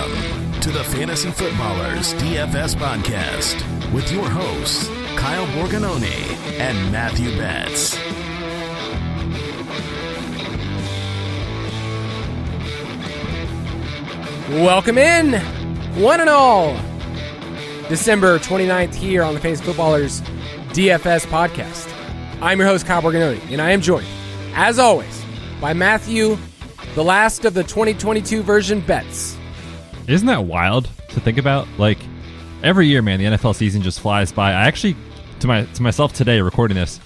Welcome to the Fantasy Footballers DFS Podcast with your hosts, Kyle Borganoni and Matthew Betz. Welcome in, one and all. December 29th here on the Fantasy Footballers DFS Podcast. I'm your host, Kyle Borganoni, and I am joined, as always, by Matthew, the last of the 2022 version Betz. Isn't that wild to think about? Like, every year, man, the NFL season just flies by. I actually, to myself today, recording this,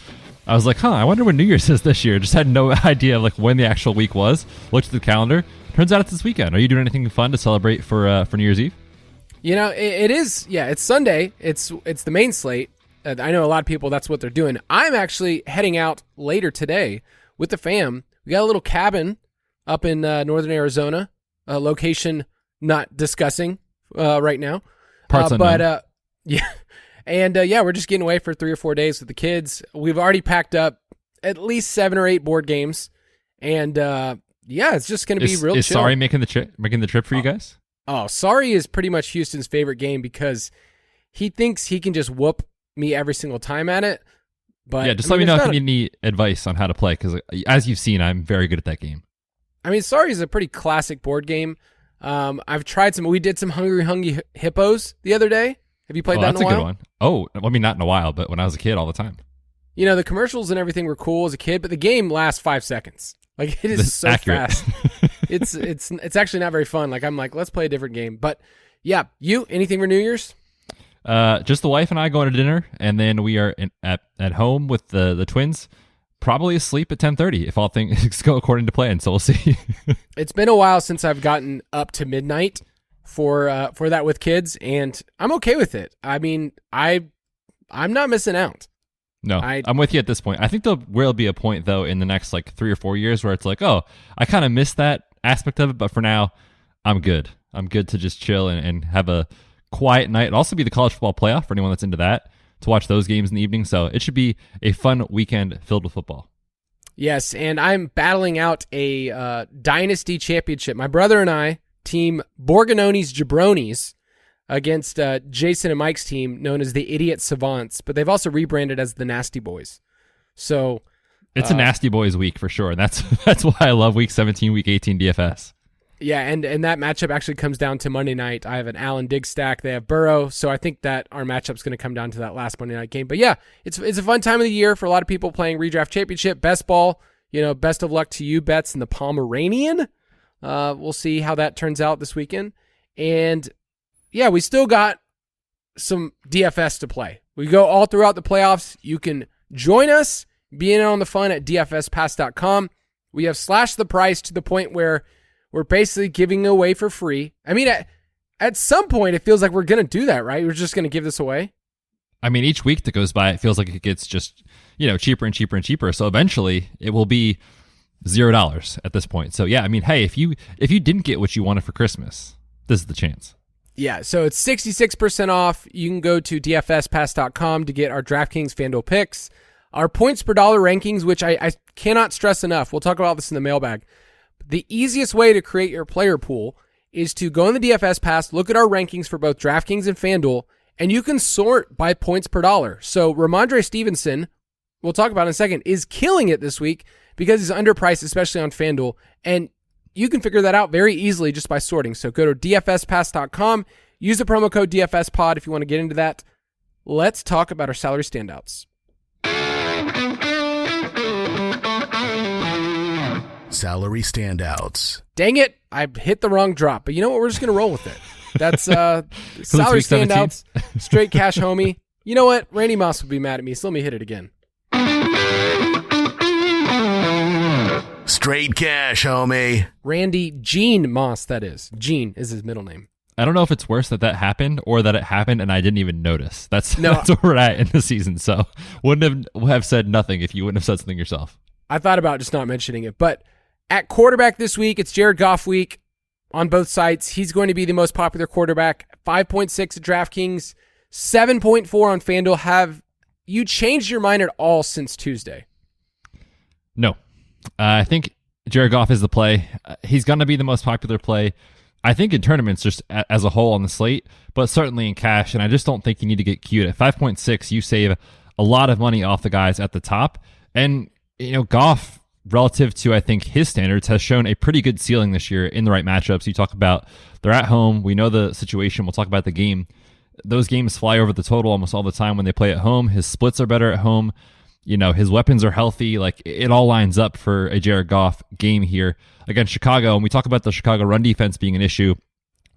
I was like, I wonder when New Year's is this year. Just had no idea of like when the actual week was. Looked at the calendar. Turns out it's this weekend. Are you doing anything fun to celebrate for New Year's Eve? You know, it is. Yeah, it's Sunday. It's the main slate. I know a lot of people, that's what they're doing. I'm actually heading out later today with the fam. We got a little cabin up in northern Arizona, a location not discussing right now. Parts unknown. But yeah. And we're just getting away for 3 or 4 days with the kids. We've already packed up at least 7 or 8 board games. And it's just going to be real chill. Is Sorry making the trip for you guys? Oh, Sorry is pretty much Houston's favorite game because he thinks he can just whoop me every single time at it. But yeah, just let me know if you need any advice on how to play, because as you've seen, I'm very good at that game. I mean, Sorry is a pretty classic board game. I've tried some. We did some Hungry Hippos the other day. Have you played that in a while? That's a good one. Oh, I mean, not in a while, but when I was a kid, all the time. You know, the commercials and everything were cool as a kid, but the game lasts 5 seconds. Like, it is so accurate. fast. It's actually not very fun. Like, I'm like, let's play a different game. But yeah, anything for New Year's? Just the wife and I going to dinner, and then we are at home with the twins. Probably asleep at 10:30 if all things go according to plan. So we'll see. It's been a while since I've gotten up to midnight for that with kids, and I'm okay with it. I mean, I'm not missing out. No, I'm with you at this point. I think there will be a point, though, in the next like 3 or 4 years where it's like, I kind of missed that aspect of it, but for now, I'm good. I'm good to just chill and have a quiet night. It'll also be the college football playoff for anyone that's into that, to watch those games in the evening. So it should be a fun weekend filled with football. Yes, and I'm battling out a Dynasty Championship. My brother and I, team Borganoni's Jabronis, against Jason and Mike's team, known as the Idiot Savants, but they've also rebranded as the Nasty Boys. So it's a Nasty Boys week for sure. And that's why I love week 17, week 18 DFS. Yeah, and that matchup actually comes down to Monday night. I have an Allen Diggs stack. They have Burrow, so I think that our matchup's going to come down to that last Monday night game. But yeah, it's a fun time of the year for a lot of people playing Redraft Championship, Best Ball. You know, best of luck to you, Betz, in the Pomeranian. We'll see how that turns out this weekend. And yeah, we still got some DFS to play. We go all throughout the playoffs. You can join us, be in on the fun at dfspass.com. We have slashed the price to the point where we're basically giving away for free. I mean, at some point, it feels like we're going to do that, right? We're just going to give this away. I mean, each week that goes by, it feels like it gets just, cheaper and cheaper and cheaper. So eventually, it will be $0 at this point. So yeah, I mean, hey, if you didn't get what you wanted for Christmas, this is the chance. Yeah, so it's 66% off. You can go to dfspass.com to get our DraftKings FanDuel picks, our points per dollar rankings, which I cannot stress enough. We'll talk about this in the mailbag. The easiest way to create your player pool is to go in the DFS Pass, look at our rankings for both DraftKings and FanDuel, and you can sort by points per dollar. So Ramondre Stevenson, we'll talk about in a second, is killing it this week because he's underpriced, especially on FanDuel. And you can figure that out very easily just by sorting. So go to dfspass.com, use the promo code DFSPod if you want to get into that. Let's talk about our salary standouts. Salary standouts. Dang it, I hit the wrong drop. But you know what? We're just going to roll with it. That's salary standouts, straight cash homie. You know what? Randy Moss would be mad at me, so let me hit it again. Straight cash, homie. Randy Gene Moss, that is. Gene is his middle name. I don't know if it's worse that happened or that it happened and I didn't even notice. That's where we're at in the season. So wouldn't have said nothing if you wouldn't have said something yourself. I thought about just not mentioning it. But at quarterback this week, it's Jared Goff week on both sites. He's going to be the most popular quarterback. 5.6 at DraftKings, 7.4 on FanDuel. Have you changed your mind at all since Tuesday? No. I think Jared Goff is the play. He's going to be the most popular play. I think in tournaments just as a whole on the slate, but certainly in cash. And I just don't think you need to get cute. At 5.6, you save a lot of money off the guys at the top. And, Goff, relative to, I think, his standards, has shown a pretty good ceiling this year in the right matchups. You talk about they're at home. We know the situation. We'll talk about the game. Those games fly over the total almost all the time when they play at home. His splits are better at home. His weapons are healthy. Like, it all lines up for a Jared Goff game here against Chicago. And we talk about the Chicago run defense being an issue.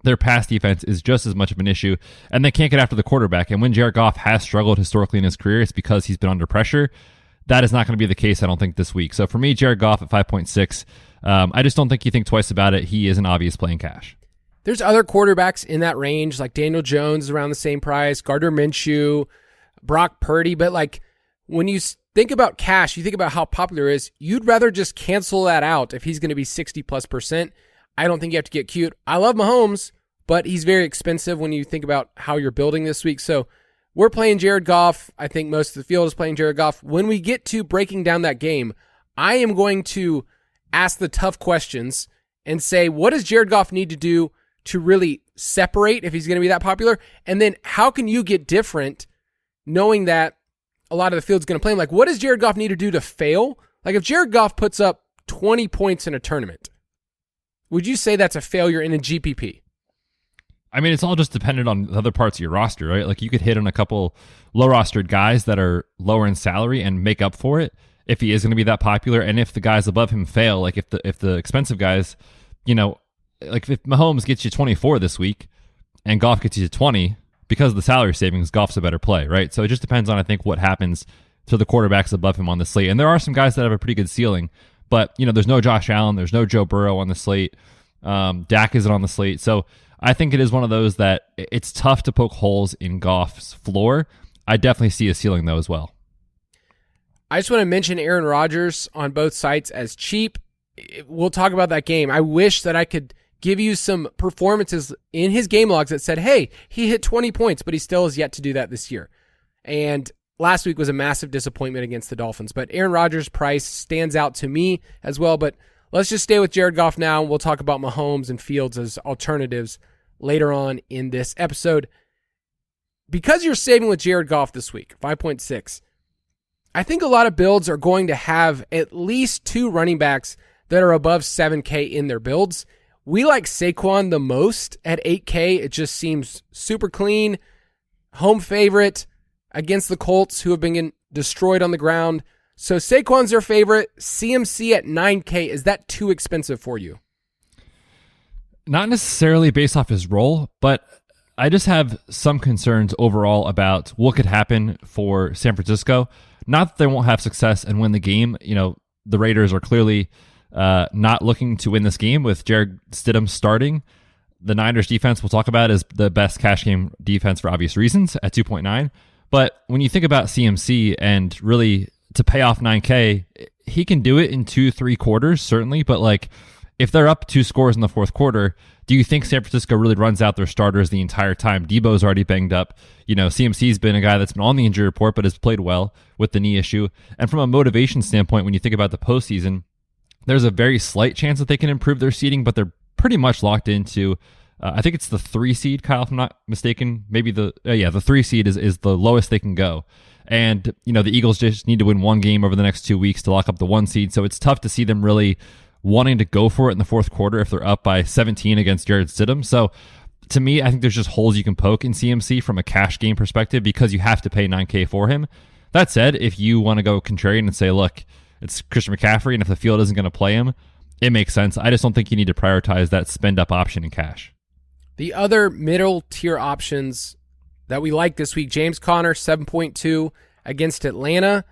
Their pass defense is just as much of an issue, and they can't get after the quarterback. And when Jared Goff has struggled historically in his career, it's because he's been under pressure. That is not going to be the case, I don't think, this week. So for me, Jared Goff at 5.6, I just don't think you think twice about it. He is an obvious play in cash. There's other quarterbacks in that range, like Daniel Jones around the same price, Gardner Minshew, Brock Purdy, but like when you think about cash, you think about how popular it is, you'd rather just cancel that out if he's going to be 60+%. I don't think you have to get cute. I love Mahomes, but he's very expensive when you think about how you're building this week. So we're playing Jared Goff. I think most of the field is playing Jared Goff. When we get to breaking down that game, I am going to ask the tough questions and say, what does Jared Goff need to do to really separate if he's going to be that popular? And then how can you get different knowing that a lot of the field's going to play him? Like, what does Jared Goff need to do to fail? Like, if Jared Goff puts up 20 points in a tournament, would you say that's a failure in a GPP? I mean, it's all just dependent on the other parts of your roster, right? Like, you could hit on a couple low-rostered guys that are lower in salary and make up for it if he is going to be that popular. And if the guys above him fail, like if the expensive guys, like if Mahomes gets you 24 this week and Goff gets you 20, because of the salary savings, Goff's a better play, right? So it just depends on, I think, what happens to the quarterbacks above him on the slate. And there are some guys that have a pretty good ceiling, but, there's no Josh Allen, there's no Joe Burrow on the slate. Dak isn't on the slate. So I think it is one of those that it's tough to poke holes in Goff's floor. I definitely see a ceiling, though, as well. I just want to mention Aaron Rodgers on both sites as cheap. We'll talk about that game. I wish that I could give you some performances in his game logs that said, hey, he hit 20 points, but he still has yet to do that this year. And last week was a massive disappointment against the Dolphins. But Aaron Rodgers' price stands out to me as well. But let's just stay with Jared Goff now. We'll talk about Mahomes and Fields as alternatives later on in this episode. Because you're saving with Jared Goff this week, 5.6, I think a lot of builds are going to have at least two running backs that are above 7K in their builds. We like Saquon the most at 8K. It just seems super clean. Home favorite against the Colts, who have been destroyed on the ground. So Saquon's their favorite. CMC at 9K. Is that too expensive for you? Not necessarily based off his role, but I just have some concerns overall about what could happen for San Francisco. Not that they won't have success and win the game. The Raiders are clearly not looking to win this game with Jared Stidham starting. The Niners defense we'll talk about is the best cash game defense for obvious reasons at 2.9. But when you think about CMC and really to pay off 9K, he can do it in 2-3 quarters, certainly. But like, if they're up 2 scores in the fourth quarter, do you think San Francisco really runs out their starters the entire time? Debo's already banged up. CMC's been a guy that's been on the injury report, but has played well with the knee issue. And from a motivation standpoint, when you think about the postseason, there's a very slight chance that they can improve their seeding, but they're pretty much locked into, I think it's the 3 seed, Kyle, if I'm not mistaken. Maybe the 3 seed is the lowest they can go. And, the Eagles just need to win one game over the next 2 weeks to lock up the 1 seed. So it's tough to see them really wanting to go for it in the fourth quarter if they're up by 17 against Jared Stidham. So to me, I think there's just holes you can poke in CMC from a cash game perspective because you have to pay 9K for him. That said, if you want to go contrarian and say, look, it's Christian McCaffrey, and if the field isn't going to play him, it makes sense. I just don't think you need to prioritize that spend-up option in cash. The other middle-tier options that we like this week, James Conner, 7.2 against Atlanta.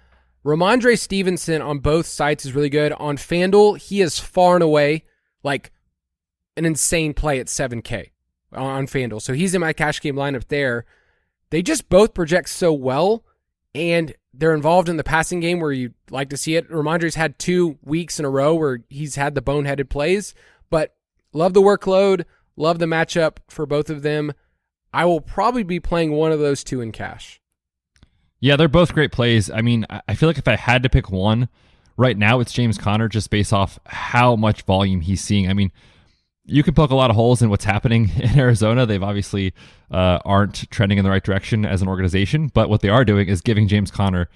Ramondre Stevenson on both sites is really good. On FanDuel, he is far and away like an insane play at 7K on FanDuel. So he's in my cash game lineup there. They just both project so well, and they're involved in the passing game where you like to see it. Ramondre's had 2 weeks in a row where he's had the boneheaded plays, but love the workload, love the matchup for both of them. I will probably be playing one of those two in cash. Yeah, they're both great plays. I mean, I feel like if I had to pick one right now, it's James Conner just based off how much volume he's seeing. I mean, you can poke a lot of holes in what's happening in Arizona. They've obviously aren't trending in the right direction as an organization, but what they are doing is giving James Conner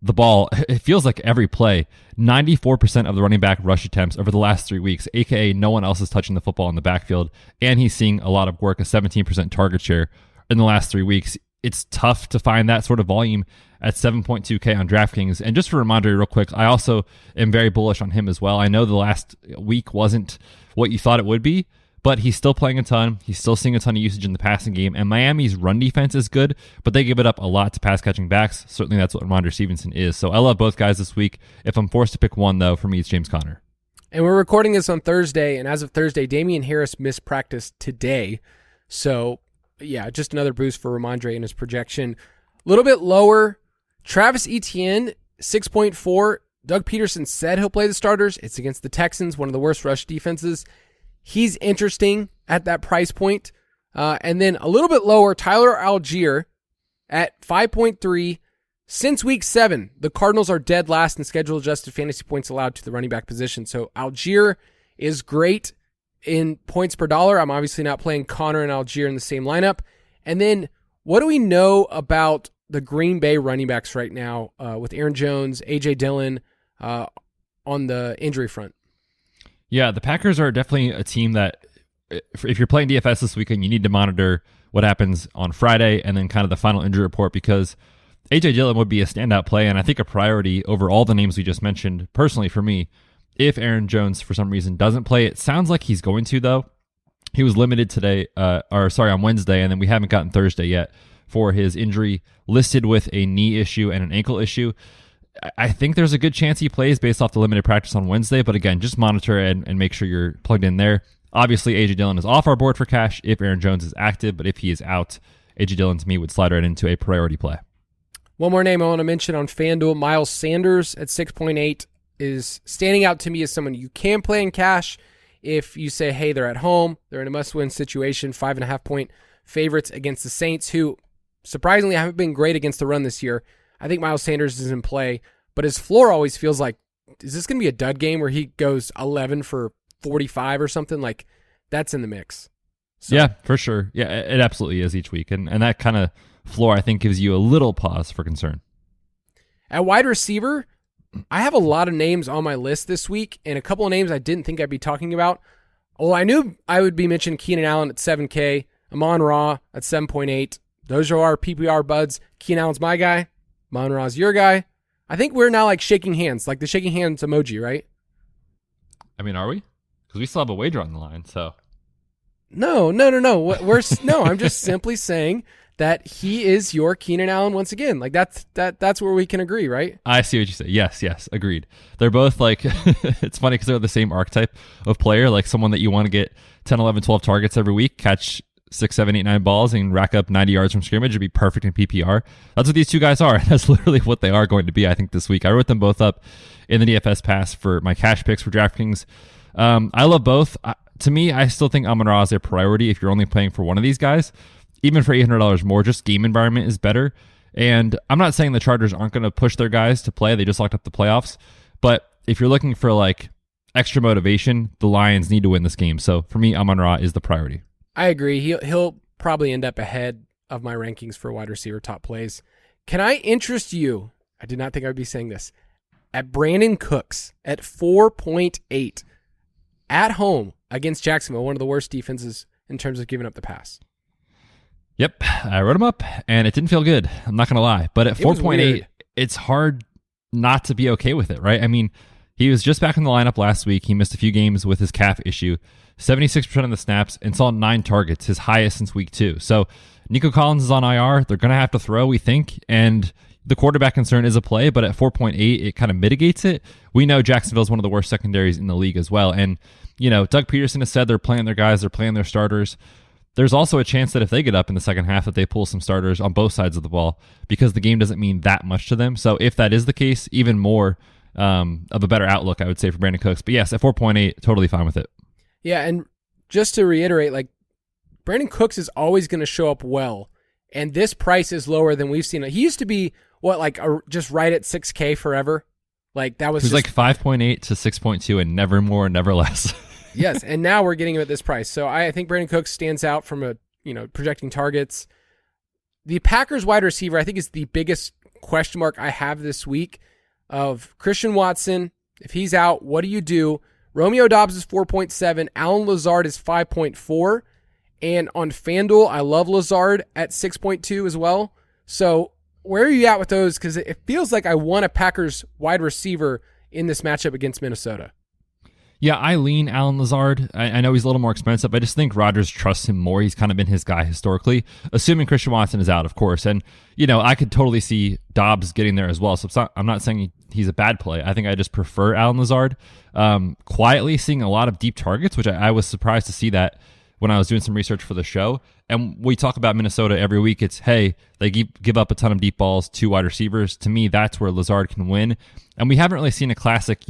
the ball. It feels like every play. 94% of the running back rush attempts over the last 3 weeks, aka no one else is touching the football in the backfield, and he's seeing a lot of work, a 17% target share in the last 3 weeks. It's tough to find that sort of volume at 7.2K on DraftKings. And just for Ramondre real quick, I also am very bullish on him as well. I know the last week wasn't what you thought it would be, but he's still playing a ton. He's still seeing a ton of usage in the passing game. And Miami's run defense is good, but they give it up a lot to pass-catching backs. Certainly that's what Ramondre Stevenson is. So I love both guys this week. If I'm forced to pick one, though, for me, it's James Conner. And we're recording this on Thursday, and as of Thursday, Damian Harris missed practice today. So, yeah, just another boost for Ramondre in his projection. A little bit lower, Travis Etienne, 6.4. Doug Peterson said he'll play the starters. It's against the Texans, one of the worst rush defenses. He's interesting at that price point. And then a little bit lower, Tyler Algier at 5.3. Since week 7, the Cardinals are dead last in schedule-adjusted fantasy points allowed to the running back position. So Algier is great in points per dollar. I'm obviously not playing Connor and Algier in the same lineup. And then what do we know about the Green Bay running backs right now with Aaron Jones, A.J. Dillon on the injury front? Yeah, the Packers are definitely a team that if you're playing DFS this weekend, you need to monitor what happens on Friday and then kind of the final injury report, because A.J. Dillon would be a standout play and I think a priority over all the names we just mentioned, personally for me, if Aaron Jones for some reason doesn't play. It sounds like he's going to, though. He was limited today, on Wednesday, and then we haven't gotten Thursday yet for his injury, listed with a knee issue and an ankle issue. I think there's a good chance he plays based off the limited practice on Wednesday, but again, just monitor and make sure you're plugged in there. Obviously, A.J. Dillon is off our board for cash if Aaron Jones is active, but if he is out, A.J. Dillon to me would slide right into a priority play. One more name I want to mention on FanDuel, Miles Sanders at 6.8 is standing out to me as someone you can play in cash if you say, hey, they're at home, they're in a must-win situation, 5.5-point favorites against the Saints, who surprisingly haven't been great against the run this year. I think Miles Sanders is in play, but his floor always feels like, is this going to be a dud game where he goes 11 for 45 or something? Like, that's in the mix. So. Yeah, for sure. Yeah, it absolutely is each week. And that kind of floor, I think, gives you a little pause for concern. At wide receiver, I have a lot of names on my list this week, and a couple of names I didn't think I'd be talking about. Well, I knew I would be mentioning Keenan Allen at 7K, Amon-Ra at 7.8. Those are our PPR buds. Keenan Allen's my guy. Amon-Ra's your guy. I think we're now like shaking hands, like the shaking hands emoji, right? I mean, are we? Because we still have a wager on the line, so. No. I'm just simply saying that he is your Keenan Allen once again. Like that's where we can agree, right? I see what you say. Yes, agreed. They're both like, it's funny because they're the same archetype of player, like someone that you want to get 10, 11, 12 targets every week, catch 6, 7, 8, 9 balls and rack up 90 yards from scrimmage would be perfect in PPR. That's what these two guys are. That's literally what they are going to be, I think, this week. I wrote them both up in the DFS Pass for my cash picks for DraftKings. I love both. To me, I still think Amon-Ra is a priority if you're only playing for one of these guys. Even for $800 more, just game environment is better. And I'm not saying the Chargers aren't going to push their guys to play. They just locked up the playoffs. But if you're looking for like extra motivation, the Lions need to win this game. So for me, Amon-Ra is the priority. I agree. He'll probably end up ahead of my rankings for wide receiver top plays. Can I interest you? I did not think I would be saying this. At Brandon Cooks at 4.8 at home against Jacksonville, one of the worst defenses in terms of giving up the pass. Yep, I wrote him up, and it didn't feel good. I'm not going to lie. But at 4.8, it's hard not to be okay with it, right? I mean, he was just back in the lineup last week. He missed a few games with his calf issue, 76% of the snaps, and saw 9 targets, his highest since week 2. So Nico Collins is on IR. They're going to have to throw, we think, and the quarterback concern is a play, but at 4.8, it kind of mitigates it. We know Jacksonville is one of the worst secondaries in the league as well. And, you know, Doug Peterson has said they're playing their guys, they're playing their starters. There's also a chance that if they get up in the second half that they pull some starters on both sides of the ball because the game doesn't mean that much to them. So if that is the case, even more of a better outlook, I would say, for Brandon Cooks. But yes, at 4.8, totally fine with it. Yeah, and just to reiterate, like, Brandon Cooks is always going to show up well, and this price is lower than we've seen. He used to be, just right at 6K forever? Like, that was like 5.8 to 6.2 and never more, never less. Yes, and now we're getting him at this price. So I think Brandon Cooks stands out from projecting targets. The Packers wide receiver, I think, is the biggest question mark I have this week of Christian Watson. If he's out, what do you do? Romeo Doubs is 4.7. Alan Lazard is 5.4. And on FanDuel, I love Lazard at 6.2 as well. So where are you at with those? Because it feels like I want a Packers wide receiver in this matchup against Minnesota. Yeah, I lean Alan Lazard. I know he's a little more expensive. I just think Rodgers trusts him more. He's kind of been his guy historically, assuming Christian Watson is out, of course. And, I could totally see Dobbs getting there as well. So I'm not saying he's a bad play. I think I just prefer Alan Lazard. Quietly seeing a lot of deep targets, which I was surprised to see that when I was doing some research for the show. And we talk about Minnesota every week. It's, hey, they give up a ton of deep balls to wide receivers. To me, that's where Lazard can win. And we haven't really seen a classic,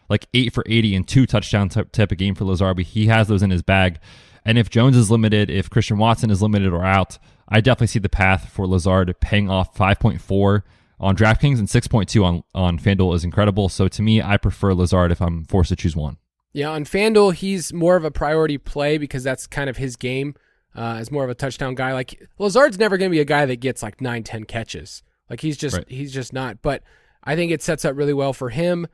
like 8 for 80 and 2 touchdown type of game for Lazard, but he has those in his bag. And if Jones is limited, if Christian Watson is limited or out, I definitely see the path for Lazard paying off 5.4 on DraftKings and 6.2 on FanDuel is incredible. So to me, I prefer Lazard if I'm forced to choose one. Yeah, on FanDuel, he's more of a priority play because that's kind of his game as more of a touchdown guy. Like Lazard's never going to be a guy that gets like 9-10 catches. Like he's just not. But I think it sets up really well for him.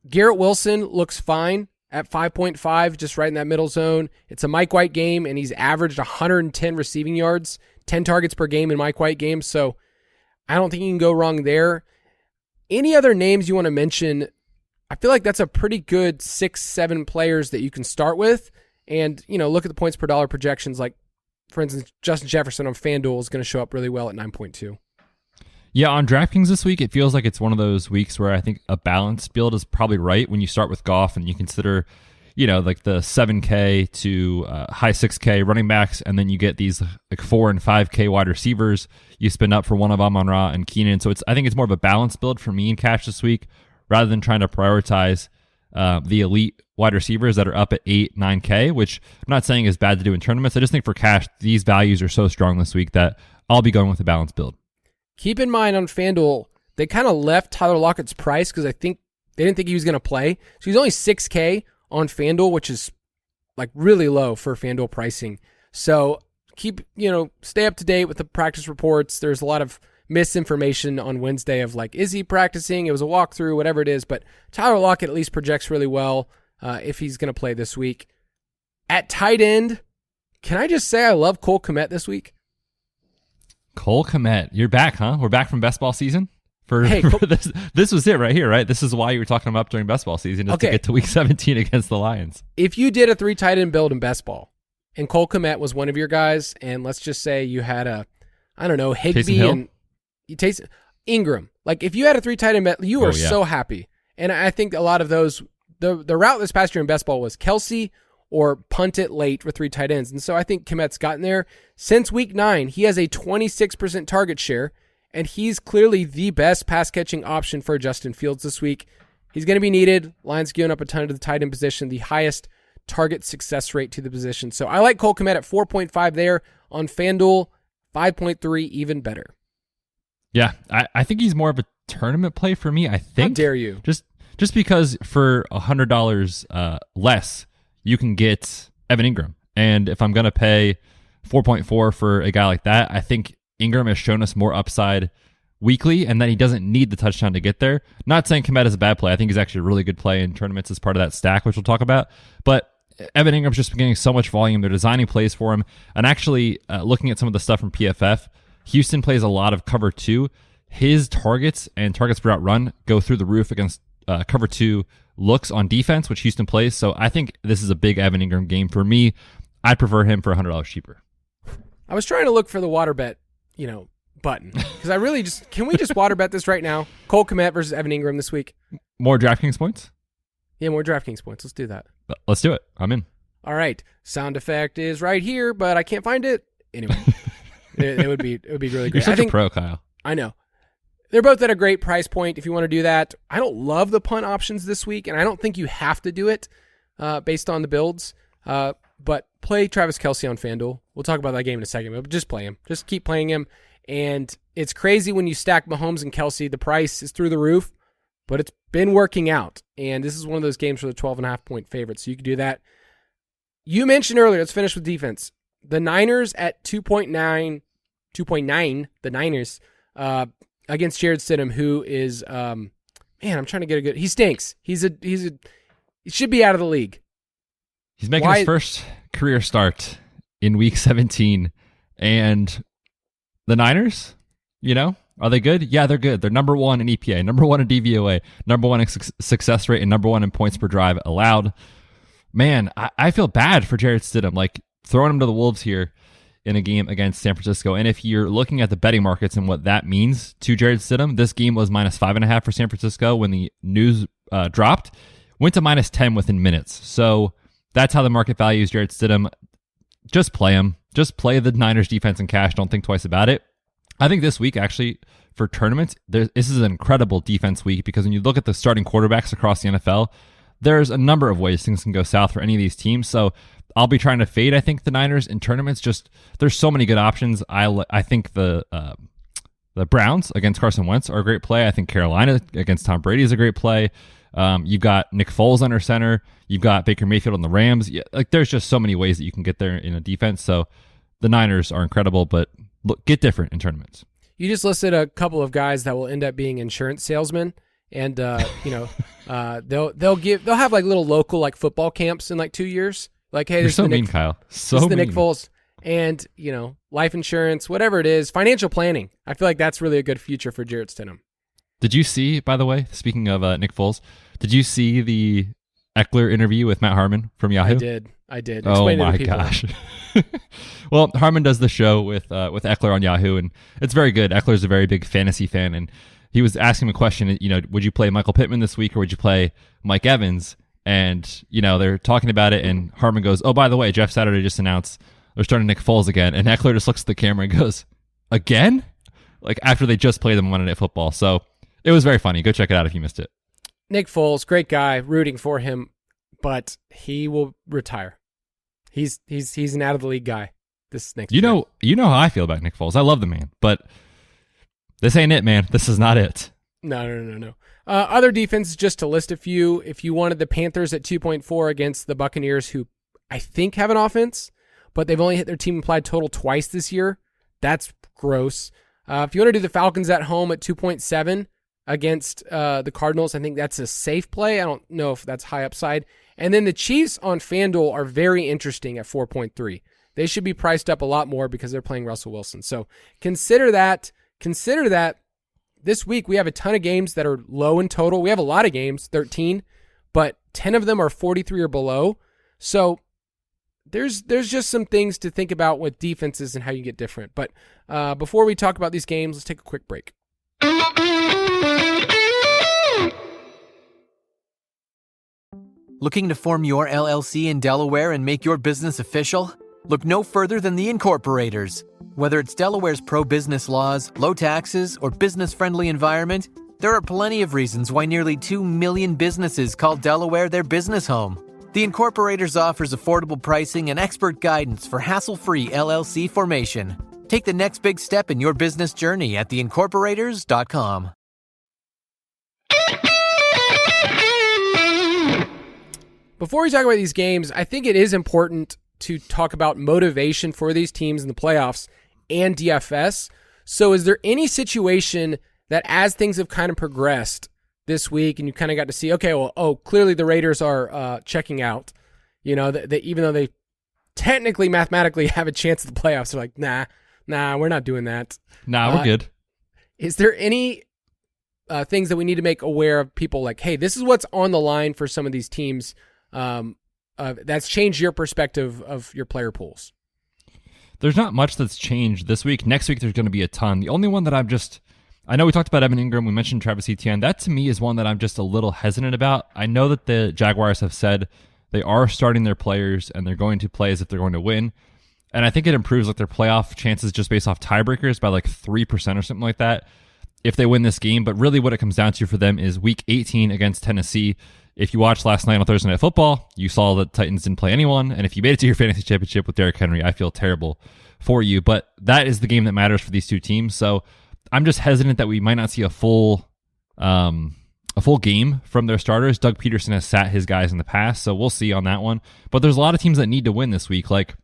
Garrett Wilson looks fine at 5.5, just right in that middle zone. It's a Mike White game, and he's averaged 110 receiving yards, 10 targets per game in Mike White games. So I don't think you can go wrong there. Any other names you want to mention? I feel like that's a pretty good 6-7 players that you can start with. And, look at the points per dollar projections. Like, for instance, Justin Jefferson on FanDuel is going to show up really well at 9.2. Yeah, on DraftKings this week, it feels like it's one of those weeks where I think a balanced build is probably right when you start with Goff and you consider, like the 7K to high 6K running backs, and then you get these like 4 and 5K wide receivers. You spend up for one of Amon-Ra and Keenan. So I think it's more of a balanced build for me in cash this week rather than trying to prioritize the elite wide receivers that are up at 8, 9K, which I'm not saying is bad to do in tournaments. I just think for cash, these values are so strong this week that I'll be going with a balanced build. Keep in mind on FanDuel, they kind of left Tyler Lockett's price because I think they didn't think he was going to play. So he's only 6K on FanDuel, which is like really low for FanDuel pricing. So keep, stay up to date with the practice reports. There's a lot of misinformation on Wednesday of like, is he practicing? It was a walkthrough, whatever it is. But Tyler Lockett at least projects really well if he's going to play this week. At tight end, can I just say I love Cole Kmet this week? Cole Kmet, you're back, huh? We're back from best ball season for this. This was it right here, right? This is why you were talking about during best ball season, just to get to week 17 against the Lions. If you did a 3 tight end build in best ball, and Cole Kmet was one of your guys, and let's just say you had Higbee and Ingram. Like if you had a 3 tight end, you were so happy. And I think a lot of those, the route this past year in best ball was Kelsey or punt it late with 3 tight ends. And so I think Kmet's gotten there. Since week 9, he has a 26% target share, and he's clearly the best pass-catching option for Justin Fields this week. He's going to be needed. Lions giving up a ton to the tight end position, the highest target success rate to the position. So I like Cole Kmet at 4.5 there. On FanDuel, 5.3, even better. Yeah, I think he's more of a tournament play for me, I think. How dare you? Just because for $100 less, you can get Evan Ingram. And if I'm going to pay 4.4 for a guy like that, I think Ingram has shown us more upside weekly and that he doesn't need the touchdown to get there. Not saying Kmet is a bad play. I think he's actually a really good play in tournaments as part of that stack, which we'll talk about. But Evan Ingram's just been getting so much volume. They're designing plays for him. And actually, looking at some of the stuff from PFF, Houston plays a lot of cover 2. His targets and targets per route run go through the roof against cover 2 looks on defense, which Houston plays. So I think this is a big Evan Ingram game for me. I prefer him for $100 cheaper. I was trying to look for the water bet, button because I really can we just water bet this right now? Cole Kmet versus Evan Ingram this week. More DraftKings points? Yeah, more DraftKings points. Let's do that. Let's do it. I'm in. All right. Sound effect is right here, but I can't find it. Anyway, it would be really great. You're such a pro, Kyle. I know. They're both at a great price point if you want to do that. I don't love the punt options this week, and I don't think you have to do it based on the builds. But play Travis Kelce on FanDuel. We'll talk about that game in a second, but just play him. Just keep playing him. And it's crazy when you stack Mahomes and Kelce. The price is through the roof. but it's been working out. And this is one of those games for the 12.5 point favorite. So you can do that. You mentioned earlier, let's finish with defense. The Niners at 2.9, the Niners, against Jared Stidham, who is, I'm trying to get a good, he stinks. He should be out of the league. He's making his first career start in week 17. And the Niners, are they good? Yeah, they're good. They're number 1 in EPA, number 1 in DVOA, number 1 in success rate, and number 1 in points per drive allowed. Man, I feel bad for Jared Stidham, like throwing him to the Wolves here in a game against San Francisco. And if you're looking at the betting markets and what that means to Jared Stidham, this game was -5.5 for San Francisco when the news dropped, went to -10 within minutes. So that's how the market values Jared Stidham. Just play him. Just play the Niners defense in cash. Don't think twice about it. I think this week, actually, for tournaments, this is an incredible defense week because when you look at the starting quarterbacks across the NFL, there's a number of ways things can go south for any of these teams. So I'll be trying to fade, I think, the Niners in tournaments. Just there's so many good options. I think the Browns against Carson Wentz are a great play. I think Carolina against Tom Brady is a great play. You've got Nick Foles under center. You've got Baker Mayfield on the Rams. Yeah, there's just so many ways that you can get there in a defense. So the Niners are incredible, but look, get different in tournaments. You just listed a couple of guys that will end up being insurance salesmen, and they'll have like little local like football camps in like 2 years. Like, hey, you're so mean, Kyle. So this is the mean. Nick Foles, and life insurance, whatever it is, financial planning. I feel like that's really a good future for Jarrett Stidham. Did you see, by the way, speaking of Nick Foles, did you see the Eckler interview with Matt Harmon from Yahoo? I did. Explain my gosh. Well, Harmon does the show with Eckler on Yahoo, and it's very good. Eckler's a very big fantasy fan, and he was asking him a question, would you play Michael Pittman this week or would you play Mike Evans? And, they're talking about it, and Harmon goes, oh, by the way, Jeff Saturday just announced they're starting Nick Foles again. And Eckler just looks at the camera and goes, again? Like, after they just played them on Monday Night Football. So it was very funny. Go check it out if you missed it. Nick Foles, great guy, rooting for him, but he will retire. He's an out-of-the-league guy this next year. You know how I feel about Nick Foles. I love the man, but this ain't it, man. This is not it. No. Other defenses, just to list a few. If you wanted the Panthers at 2.4 against the Buccaneers, who I think have an offense, but they've only hit their team implied total twice this year. That's gross. If you want to do the Falcons at home at 2.7 against the Cardinals, I think that's a safe play. I don't know if that's high upside. And then the Chiefs on FanDuel are very interesting at 4.3. They should be priced up a lot more because they're playing Russell Wilson. So consider that. This week we have a ton of games that are low in total. We have a lot of games, 13, but 10 of them are 43 or below. So there's just some things to think about with defenses and how you get different. But before we talk about these games, let's take a quick break. Looking to form your LLC in Delaware and make your business official? Look no further than the Incorporators. Whether it's Delaware's pro-business laws, low taxes, or business-friendly environment, there are plenty of reasons why nearly 2 million businesses call Delaware their business home. The Incorporators offers affordable pricing and expert guidance for hassle-free LLC formation. Take the next big step in your business journey at theincorporators.com. Before we talk about these games, I think it is important to talk about motivation for these teams in the playoffs and DFS. So is there any situation that as things have kind of progressed this week and you kind of got to see, clearly the Raiders are checking out, that even though they technically mathematically have a chance at the playoffs, they're like, nah, we're not doing that. Nah, we're good. Is there any things that we need to make aware of people like, hey, this is what's on the line for some of these teams that's changed your perspective of your player pools? There's not much that's changed this week. Next week, there's going to be a ton. The only one that I know we talked about Evan Ingram. We mentioned Travis Etienne. That to me is one that I'm just a little hesitant about. I know that the Jaguars have said they are starting their players and they're going to play as if they're going to win. And I think it improves their playoff chances just based off tiebreakers by 3% or something like that if they win this game. But really what it comes down to for them is week 18 against Tennessee. If you watched last night on Thursday Night Football, you saw that Titans didn't play anyone. And if you made it to your fantasy championship with Derrick Henry, I feel terrible for you. But that is the game that matters for these two teams. So I'm just hesitant that we might not see a full a full game from their starters. Doug Peterson has sat his guys in the past, so we'll see on that one. But there's a lot of teams that need to win this week. Like,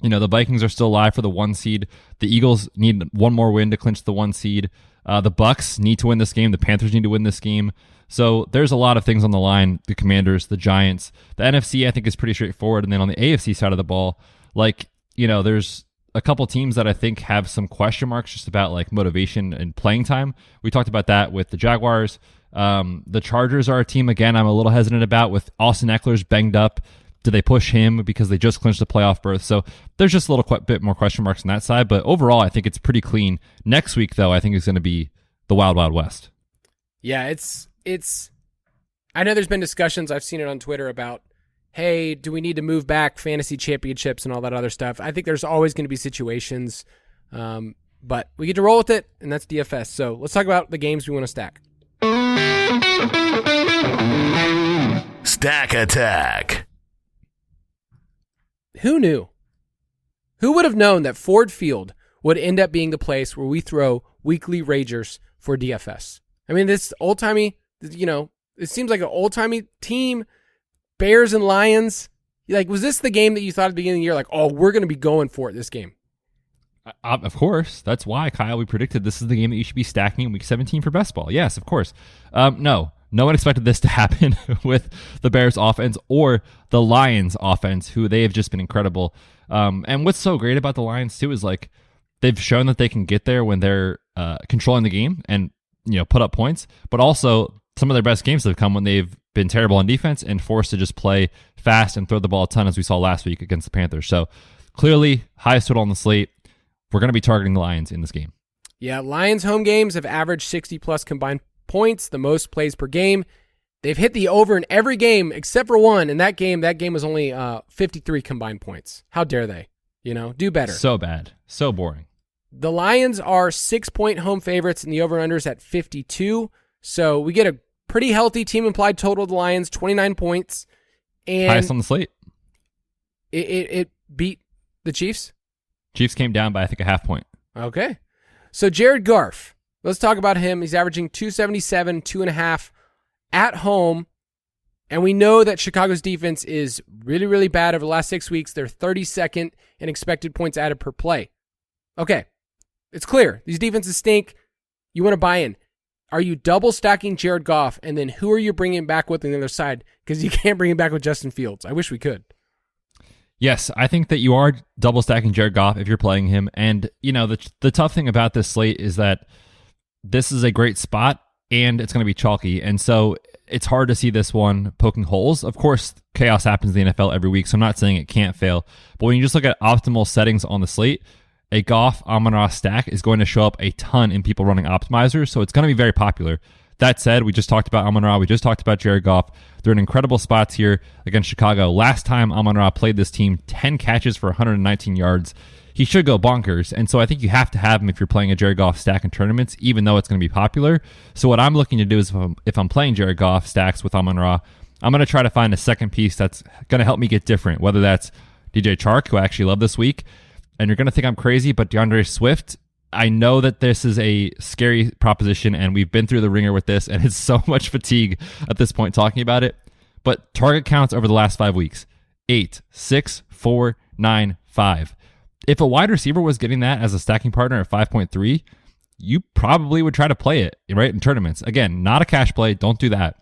the Vikings are still alive for the 1 seed. The Eagles need one more win to clinch the 1 seed. The Bucks need to win this game. The Panthers need to win this game. So there's a lot of things on the line. The Commanders, the Giants. The NFC, I think, is pretty straightforward. And then on the AFC side of the ball, there's a couple teams that I think have some question marks just about like motivation and playing time. We talked about that with the Jaguars. The Chargers are a team, again, I'm a little hesitant about with Austin Eckler's banged up. Do they push him because they just clinched the playoff berth? So there's just a little bit more question marks on that side. But overall, I think it's pretty clean. Next week, though, I think is going to be the Wild Wild West. Yeah, it's. I know there's been discussions. I've seen it on Twitter about, hey, do we need to move back fantasy championships and all that other stuff? I think there's always going to be situations, but we get to roll with it, and that's DFS. So let's talk about the games we want to stack. Stack Attack. Who knew? Who would have known that Ford Field would end up being the place where we throw weekly ragers for DFS? I mean, this old-timey, it seems like an old-timey team, Bears and Lions. Like, was this the game that you thought at the beginning of the year, like, oh, we're going to be going for it this game? Of course. That's why, Kyle, we predicted this is the game that you should be stacking in Week 17 for best ball. Yes, of course. No one expected this to happen with the Bears offense or the Lions offense, who they have just been incredible. And what's so great about the Lions, too, is like they've shown that they can get there when they're controlling the game and put up points, but also some of their best games have come when they've been terrible on defense and forced to just play fast and throw the ball a ton, as we saw last week against the Panthers. So clearly, highest total on the slate. We're going to be targeting the Lions in this game. Yeah, Lions home games have averaged 60-plus combined points, the most plays per game. They've hit the over in every game except for one, and that game was only 53 combined points. How dare they? Do better. So bad. So boring. The Lions are 6-point home favorites, and the over-unders at 52. So we get a pretty healthy team implied total of the Lions, 29 points. And highest on the slate. It beat the Chiefs? Chiefs came down by, I think, a half point. Okay. So Jared Goff, let's talk about him. He's averaging 277, 2.5 at home. And we know that Chicago's defense is really, really bad over the last 6 weeks. They're 32nd in expected points added per play. Okay. It's clear. These defenses stink. You want to buy in. Are you double stacking Jared Goff? And then who are you bringing back with on the other side? Because you can't bring him back with Justin Fields. I wish we could. Yes, I think that you are double stacking Jared Goff if you're playing him. And, the tough thing about this slate is that this is a great spot and it's going to be chalky. And so it's hard to see this one poking holes. Of course, chaos happens in the NFL every week, so I'm not saying it can't fail. But when you just look at optimal settings on the slate, a Goff Amon-Ra stack is going to show up a ton in people running optimizers, so it's going to be very popular. That said, we just talked about Amon-Ra. We just talked about Jared Goff. They're in incredible spots here against Chicago. Last time Amon-Ra played this team, 10 catches for 119 yards. He should go bonkers, and so I think you have to have him if you're playing a Jared Goff stack in tournaments, even though it's going to be popular. So what I'm looking to do is if I'm playing Jared Goff stacks with Amon-Ra, I'm going to try to find a second piece that's going to help me get different, whether that's DJ Chark, who I actually love this week, and you're going to think I'm crazy, but DeAndre Swift, I know that this is a scary proposition, and we've been through the ringer with this, and it's so much fatigue at this point talking about it. But target counts over the last 5 weeks, 8, 6, 4, 9, 5. If a wide receiver was getting that as a stacking partner at 5.3, you probably would try to play it, right, in tournaments. Again, not a cash play. Don't do that.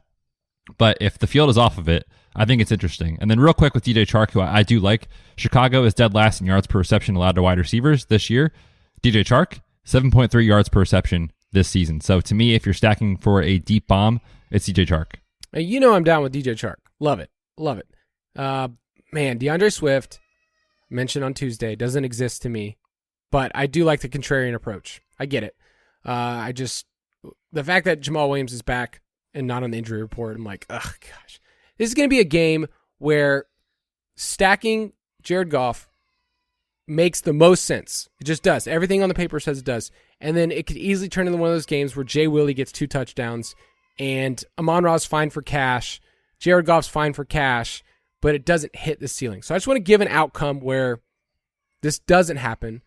But if the field is off of it, I think it's interesting. And then real quick with DJ Chark, who I do like, Chicago is dead last in yards per reception allowed to wide receivers this year. DJ Chark, 7.3 yards per reception this season. So to me, if you're stacking for a deep bomb, it's DJ Chark. I'm down with DJ Chark. Love it. Love it. Man, DeAndre Swift, mentioned on Tuesday, doesn't exist to me, but I do like the contrarian approach. I get it. The fact that Jamal Williams is back and not on the injury report, I'm like, oh gosh. This is going to be a game where stacking Jared Goff makes the most sense. It just does. Everything on the paper says it does. And then it could easily turn into one of those games where Jay Willie gets 2 touchdowns and Amon-Ra's fine for cash. Jared Goff's fine for cash, but it doesn't hit the ceiling. So I just want to give an outcome where this doesn't happen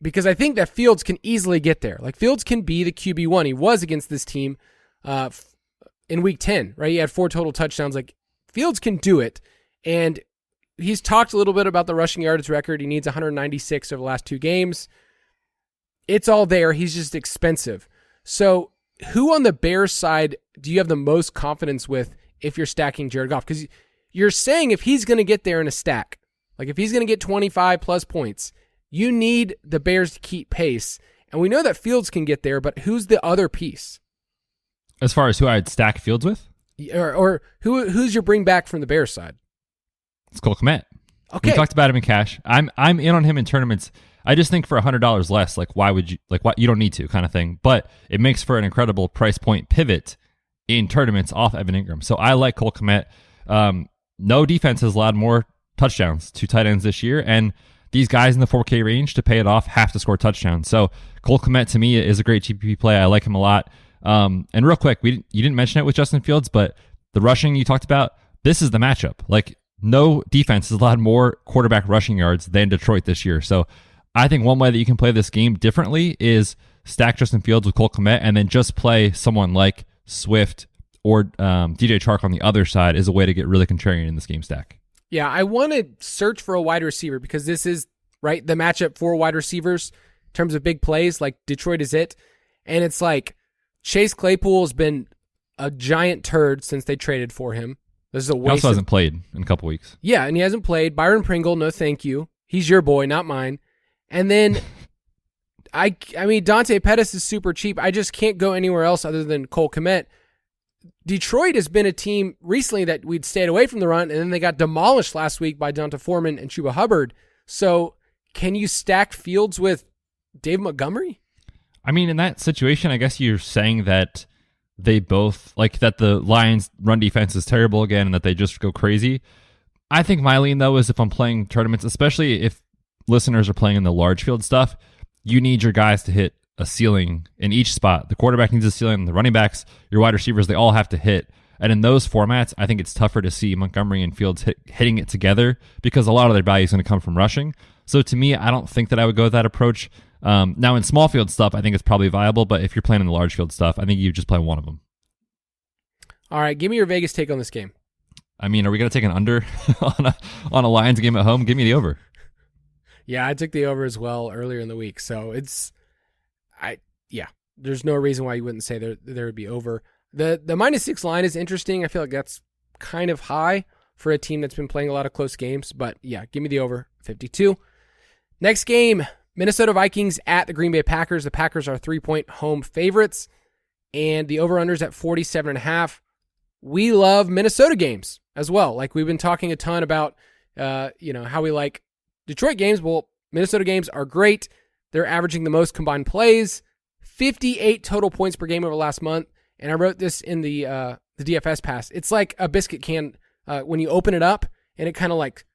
because I think that Fields can easily get there. Like Fields can be the QB1. He was against this team in week 10, right? He had 4 total touchdowns. Like, Fields can do it. And he's talked a little bit about the rushing yardage record. He needs 196 over the last 2 games. It's all there. He's just expensive. So who on the Bears side do you have the most confidence with if you're stacking Jared Goff? Because you're saying if he's going to get there in a stack, like if he's going to get 25 plus points, you need the Bears to keep pace. And we know that Fields can get there, but who's the other piece? As far as who I'd stack Fields with? Or who's your bring back from the Bears side? It's Cole Kmet. Okay. We talked about him in cash. I'm in on him in tournaments. I just think for $100 less, like why would you, like what, you don't need to kind of thing. But it makes for an incredible price point pivot in tournaments off Evan Ingram. So I like Cole Kmet. No defense has allowed more touchdowns to tight ends this year, and these guys in the 4K range to pay it off have to score touchdowns. So Cole Kmet to me is a great GPP play. I like him a lot. And real quick, you didn't mention it with Justin Fields, but the rushing you talked about, this is the matchup. Like no defense has allowed more quarterback rushing yards than Detroit this year. So I think one way that you can play this game differently is stack Justin Fields with Cole Kmet and then just play someone like Swift or DJ Chark on the other side is a way to get really contrarian in this game stack. Yeah, I want to search for a wide receiver because this is, right, the matchup for wide receivers in terms of big plays. Like Detroit is it. And it's like Chase Claypool has been a giant turd since they traded for him. This is a waste. He also hasn't played in a couple weeks. Yeah, and he hasn't played. Byron Pringle, no thank you. He's your boy, not mine. And then, I mean, Dante Pettis is super cheap. I just can't go anywhere else other than Cole Kmet. Detroit has been a team recently that we'd stayed away from the run, and then they got demolished last week by Donta Foreman and Chuba Hubbard. So can you stack Fields with Dave Montgomery? I mean, in that situation, I guess you're saying that they both, like that the Lions' run defense is terrible again and that they just go crazy. I think my lean, though, is if I'm playing tournaments, especially if listeners are playing in the large field stuff, you need your guys to hit a ceiling in each spot. The quarterback needs a ceiling, the running backs, your wide receivers, they all have to hit. And in those formats, I think it's tougher to see Montgomery and Fields hitting it together because a lot of their value is going to come from rushing. So to me, I don't think that I would go with that approach. Now in small field stuff, I think it's probably viable, but if you're playing in the large field stuff, I think you just play one of them. All right, give me your Vegas take on this game. I mean, are we going to take an under on a Lions game at home? Give me the over. Yeah, I took the over as well earlier in the week. So there's no reason why you wouldn't say there would be over. The -6 line is interesting. I feel like that's kind of high for a team that's been playing a lot of close games. But yeah, give me the over 52. Next game, Minnesota Vikings at the Green Bay Packers. The Packers are 3-point home favorites, and the over-under's at 47.5. We love Minnesota games as well. Like we've been talking a ton about, how we like Detroit games. Well, Minnesota games are great. They're averaging the most combined plays, 58 total points per game over the last month. And I wrote this in the DFS Pass. It's like a biscuit can when you open it up, and it kind of like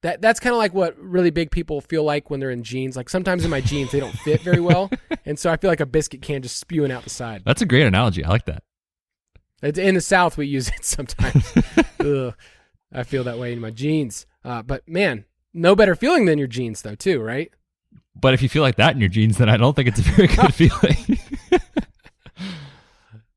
that. That's kind of like what really big people feel like when they're in jeans. Like sometimes in my jeans they don't fit very well, and so I feel like a biscuit can just spewing out the side. That's a great analogy. I like that. In the South, we use it sometimes. Ugh, I feel that way in my jeans. But man, no better feeling than your jeans, though, too, right? But if you feel like that in your jeans, then I don't think it's a very good feeling.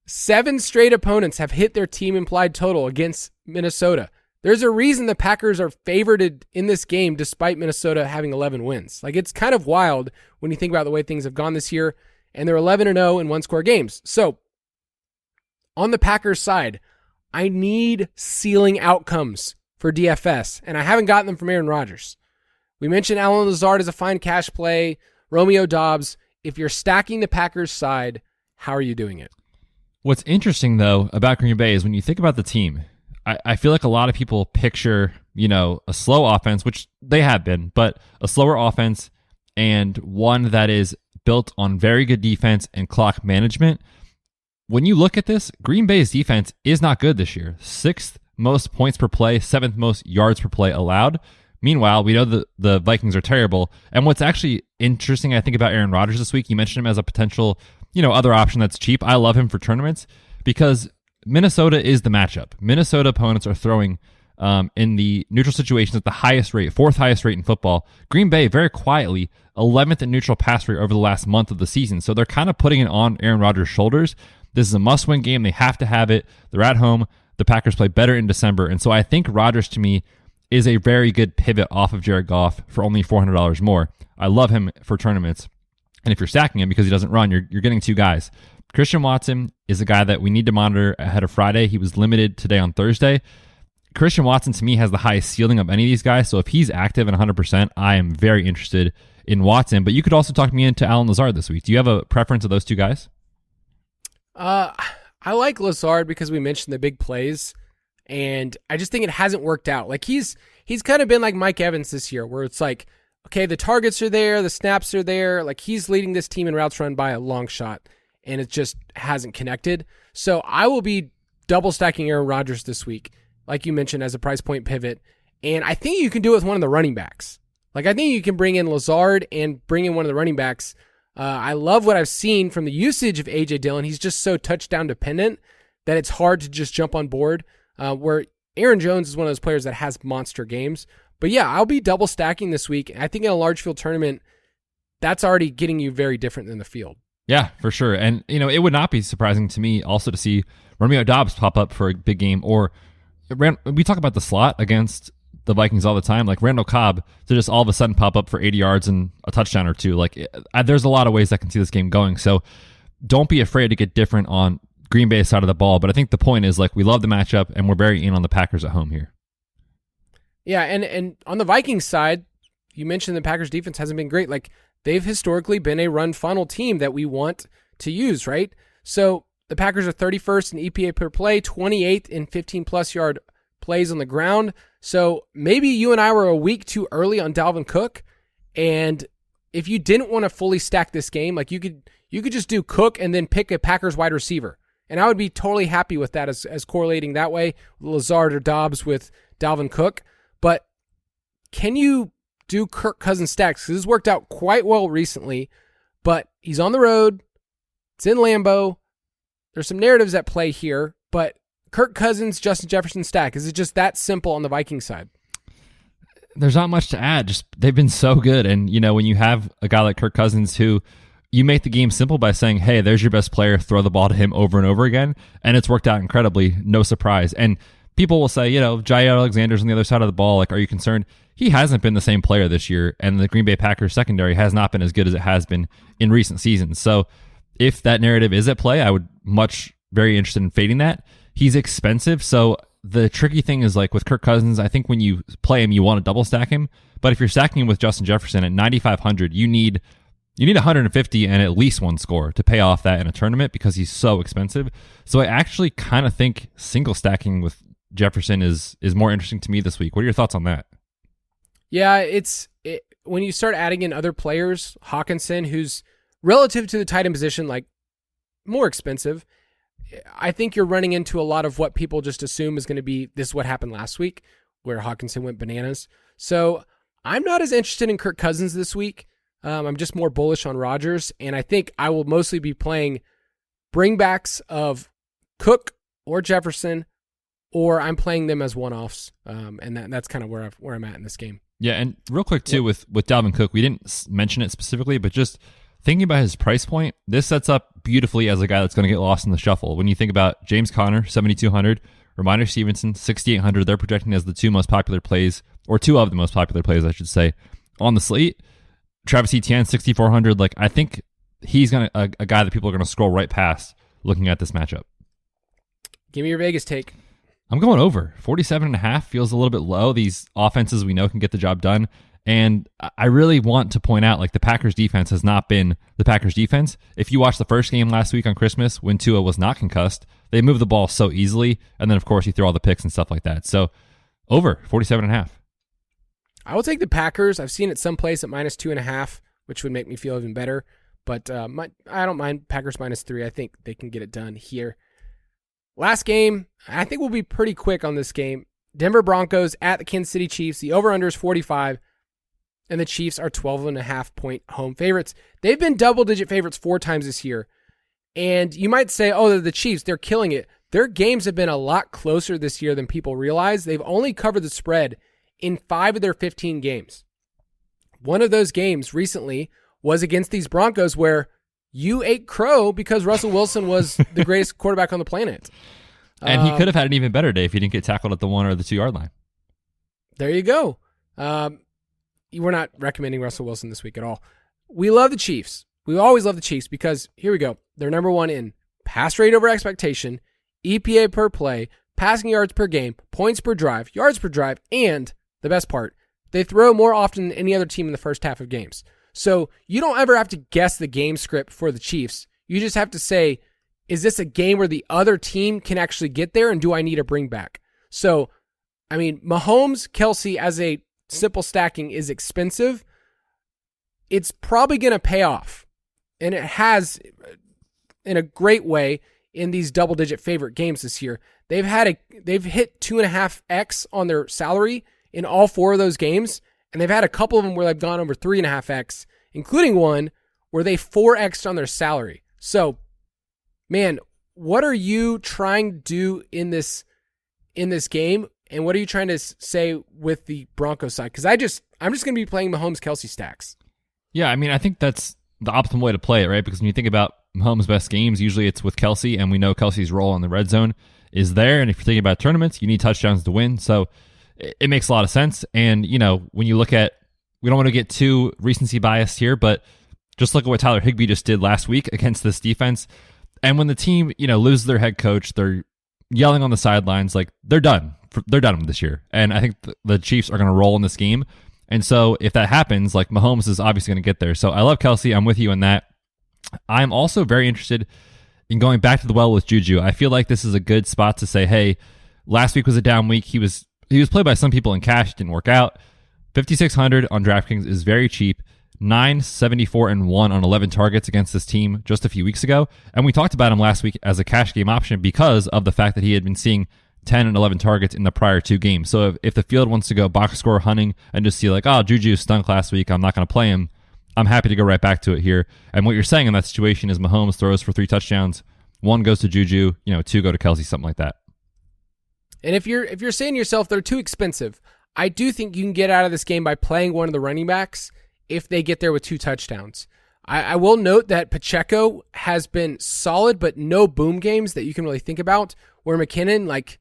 7 straight opponents have hit their team implied total against Minnesota. There's a reason the Packers are favored in this game despite Minnesota having 11 wins. Like, it's kind of wild when you think about the way things have gone this year, and they're 11-0 in one-score games. So, on the Packers side, I need ceiling outcomes for DFS, and I haven't gotten them from Aaron Rodgers. We mentioned Allen Lazard as a fine cash play, Romeo Doubs. If you're stacking the Packers side, how are you doing it? What's interesting, though, about Green Bay is when you think about the team, I feel like a lot of people picture, a slow offense, which they have been, but a slower offense and one that is built on very good defense and clock management. When you look at this, Green Bay's defense is not good this year. 6th most points per play, 7th most yards per play allowed. Meanwhile, we know the Vikings are terrible. And what's actually interesting, I think, about Aaron Rodgers this week, you mentioned him as a potential, other option that's cheap. I love him for tournaments because Minnesota is the matchup. Minnesota opponents are throwing in the neutral situations at the highest rate, 4th highest rate in football. Green Bay, very quietly, 11th in neutral pass rate over the last month of the season. So they're kind of putting it on Aaron Rodgers' shoulders. This is a must-win game. They have to have it. They're at home. The Packers play better in December. And so I think Rodgers, to me, is a very good pivot off of Jared Goff for only $400 more. I love him for tournaments. And if you're stacking him because he doesn't run, you're getting two guys. Christian Watson is a guy that we need to monitor ahead of Friday. He was limited today on Thursday. Christian Watson, to me, has the highest ceiling of any of these guys. So if he's active and 100%, I am very interested in Watson. But you could also talk me into Allen Lazard this week. Do you have a preference of those two guys? I like Lazard because we mentioned the big plays, and I just think it hasn't worked out. Like he's kind of been like Mike Evans this year, where it's like, okay, the targets are there, the snaps are there. Like he's leading this team in routes run by a long shot, and it just hasn't connected. So I will be double stacking Aaron Rodgers this week, like you mentioned, as a price point pivot. And I think you can do it with one of the running backs. Like I think you can bring in Lazard and bring in one of the running backs. I love what I've seen from the usage of A.J. Dillon. He's just so touchdown dependent that it's hard to just jump on board, where Aaron Jones is one of those players that has monster games. But yeah, I''ll be double stacking this week. I think in a large field tournament, that's already getting you very different than the field. Yeah, for sure. And, it would not be surprising to me also to see Romeo Doubs pop up for a big game. Or we talk about the slot against the Vikings all the time, like Randall Cobb to just all of a sudden pop up for 80 yards and a touchdown or two. Like there's a lot of ways I can see this game going. So don't be afraid to get different on Green Bay's side of the ball. But I think the point is, like, we love the matchup and we're very in on the Packers at home here. Yeah, and on the Vikings side, you mentioned the Packers defense hasn't been great. Like they've historically been a run funnel team that we want to use, right? So the Packers are 31st in EPA per play, 28th in 15-plus yard plays on the ground. So maybe you and I were a week too early on Dalvin Cook, and if you didn't want to fully stack this game, like you could just do Cook and then pick a Packers wide receiver, and I would be totally happy with that as correlating that way, Lazard or Dobbs with Dalvin Cook. But can you do Kirk Cousins stacks? Because this has worked out quite well recently, but he's on the road. It's in Lambeau. There's some narratives at play here, but Kirk Cousins, Justin Jefferson stack, is it just that simple on the Vikings side? There's not much to add. Just they've been so good. And, when you have a guy like Kirk Cousins who you make the game simple by saying, hey, there's your best player, throw the ball to him over and over again, and it's worked out incredibly, no surprise. And people will say, Jair Alexander's on the other side of the ball. Like, are you concerned? He hasn't been the same player this year, and the Green Bay Packers secondary has not been as good as it has been in recent seasons. So if that narrative is at play, I would very interested in fading that. He's expensive, so the tricky thing is, like with Kirk Cousins, I think when you play him, you want to double stack him. But if you're stacking him with Justin Jefferson at 9,500, you need 150 and at least one score to pay off that in a tournament because he's so expensive. So I actually kind of think single stacking with Jefferson is more interesting to me this week. What are your thoughts on that? Yeah, when you start adding in other players, Hawkinson, who's relative to the tight end position, like more expensive, I think you're running into a lot of what people just assume is going to be this is what happened last week, where Hawkinson went bananas. So I'm not as interested in Kirk Cousins this week. I'm just more bullish on Rodgers, and I think I will mostly be playing bringbacks of Cook or Jefferson, or I'm playing them as one-offs, and that's kind of where I'm at in this game. Yeah, and real quick too with Dalvin Cook, we didn't mention it specifically, but just thinking about his price point, this sets up beautifully as a guy that's going to get lost in the shuffle. When you think about James Conner, 7,200, Ramondre Stevenson, 6,800, they're projecting as the two most popular plays, or two of the most popular plays, I should say, on the slate. Travis Etienne, 6,400. Like, I think he's a guy that people are going to scroll right past looking at this matchup. Give me your Vegas take. I'm going over. 47.5 feels a little bit low. These offenses we know can get the job done. And I really want to point out, like, the Packers defense has not been the Packers defense. If you watched the first game last week on Christmas when Tua was not concussed, they moved the ball so easily. And then, of course, you throw all the picks and stuff like that. So over 47.5. I will take the Packers. I've seen it someplace at -2.5, which would make me feel even better. But I don't mind Packers -3. I think they can get it done here. Last game, I think we'll be pretty quick on this game. Denver Broncos at the Kansas City Chiefs. The over-under is 45, and the Chiefs are 12.5-point home favorites. They've been double-digit favorites 4 times this year. And you might say, oh, they're the Chiefs. They're killing it. Their games have been a lot closer this year than people realize. They've only covered the spread in 5 of their 15 games. One of those games recently was against these Broncos where you ate crow because Russell Wilson was the greatest quarterback on the planet. And he could have had an even better day if he didn't get tackled at the 1 or the 2 yard line. There you go. We're not recommending Russell Wilson this week at all. We love the Chiefs. We always love the Chiefs because, here we go, they're number 1 in pass rate over expectation, EPA per play, passing yards per game, points per drive, yards per drive, and the best part, they throw more often than any other team in the first half of games. So you don't ever have to guess the game script for the Chiefs. You just have to say, is this a game where the other team can actually get there, and do I need a bring back? So, I mean, Mahomes, Kelsey as a simple stacking is expensive. It's probably going to pay off, and it has in a great way in these double-digit favorite games this year. They've hit 2.5x on their salary in all 4 of those games, and they've had a couple of them where they've gone over 3.5x, including one where they 4x'd on their salary. So, man, what are you trying to do in this game, and what are you trying to say with the Broncos side? Because I'm just going to be playing Mahomes Kelsey stacks. Yeah, I mean, I think that's the optimal way to play it, right? Because when you think about Mahomes' best games, usually it's with Kelsey, and we know Kelsey's role in the red zone is there. And if you're thinking about tournaments, you need touchdowns to win. So it makes a lot of sense. And, when you look at, we don't want to get too recency biased here, but just look at what Tyler Higbee just did last week against this defense. And when the team, loses their head coach, they're yelling on the sidelines, like they're done. They're done this year. And I think the Chiefs are going to roll in this game. And so if that happens, like Mahomes is obviously going to get there. So I love Kelsey. I'm with you on that. I'm also very interested in going back to the well with Juju. I feel like this is a good spot to say, hey, last week was a down week. He was played by some people in cash, didn't work out. 5,600 on DraftKings is very cheap. 974-1 on 11 targets against this team just a few weeks ago. And we talked about him last week as a cash game option because of the fact that he had been seeing 10 and 11 targets in the prior 2 games. So if the field wants to go box score hunting and just see like, oh, Juju stunk last week, I'm not going to play him, I'm happy to go right back to it here. And what you're saying in that situation is Mahomes throws for 3 touchdowns, 1 goes to Juju, 2 go to Kelsey, something like that. And if you're saying to yourself they're too expensive, I do think you can get out of this game by playing one of the running backs if they get there with 2 touchdowns. I will note that Pacheco has been solid, but no boom games that you can really think about, where McKinnon,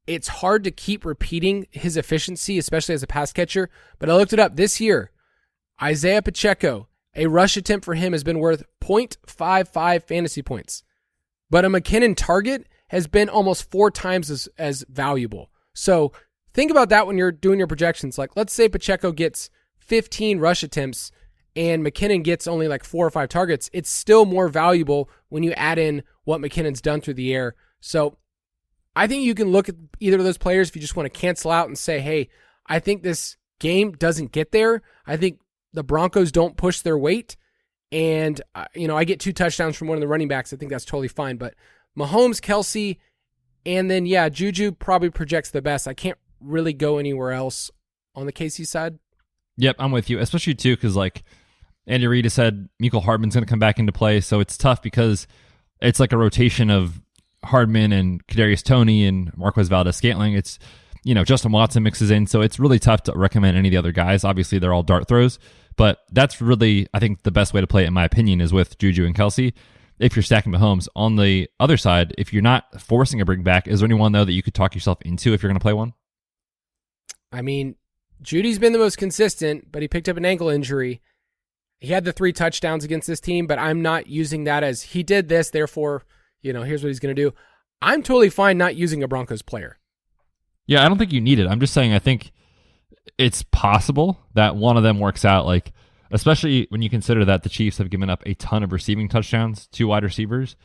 it's hard to keep repeating his efficiency, especially as a pass catcher. But I looked it up this year. Isaiah Pacheco, a rush attempt for him has been worth 0.55 fantasy points. But a McKinnon target has been almost 4 times as valuable. So think about that when you're doing your projections. Like, let's say Pacheco gets 15 rush attempts and McKinnon gets only 4 or 5 targets. It's still more valuable when you add in what McKinnon's done through the air. So I think you can look at either of those players if you just want to cancel out and say, hey, I think this game doesn't get there. I think the Broncos don't push their weight. And, I get 2 touchdowns from one of the running backs. I think that's totally fine. But Mahomes, Kelsey, and then, Juju probably projects the best. I can't really go anywhere else on the KC side. Yep, I'm with you, especially too because Andy Reid has said Mecole Hardman's going to come back into play, so it's tough because it's like a rotation of Hardman and Kadarius Toney and Marquez Valdes-Scantling. It's Justin Watson mixes in, so it's really tough to recommend any of the other guys. Obviously, they're all dart throws, but that's really I think the best way to play it, in my opinion, is with Juju and Kelsey. If you're stacking Mahomes, on the other side, if you're not forcing a bring back, is there anyone though that you could talk yourself into if you're going to play one? I mean, Judy's been the most consistent, but he picked up an ankle injury. He had the 3 touchdowns against this team, but I'm not using that as he did this, therefore, here's what he's going to do. I'm totally fine not using a Broncos player. Yeah, I don't think you need it. I'm just saying I think it's possible that one of them works out, especially when you consider that the Chiefs have given up a ton of receiving touchdowns to wide receivers.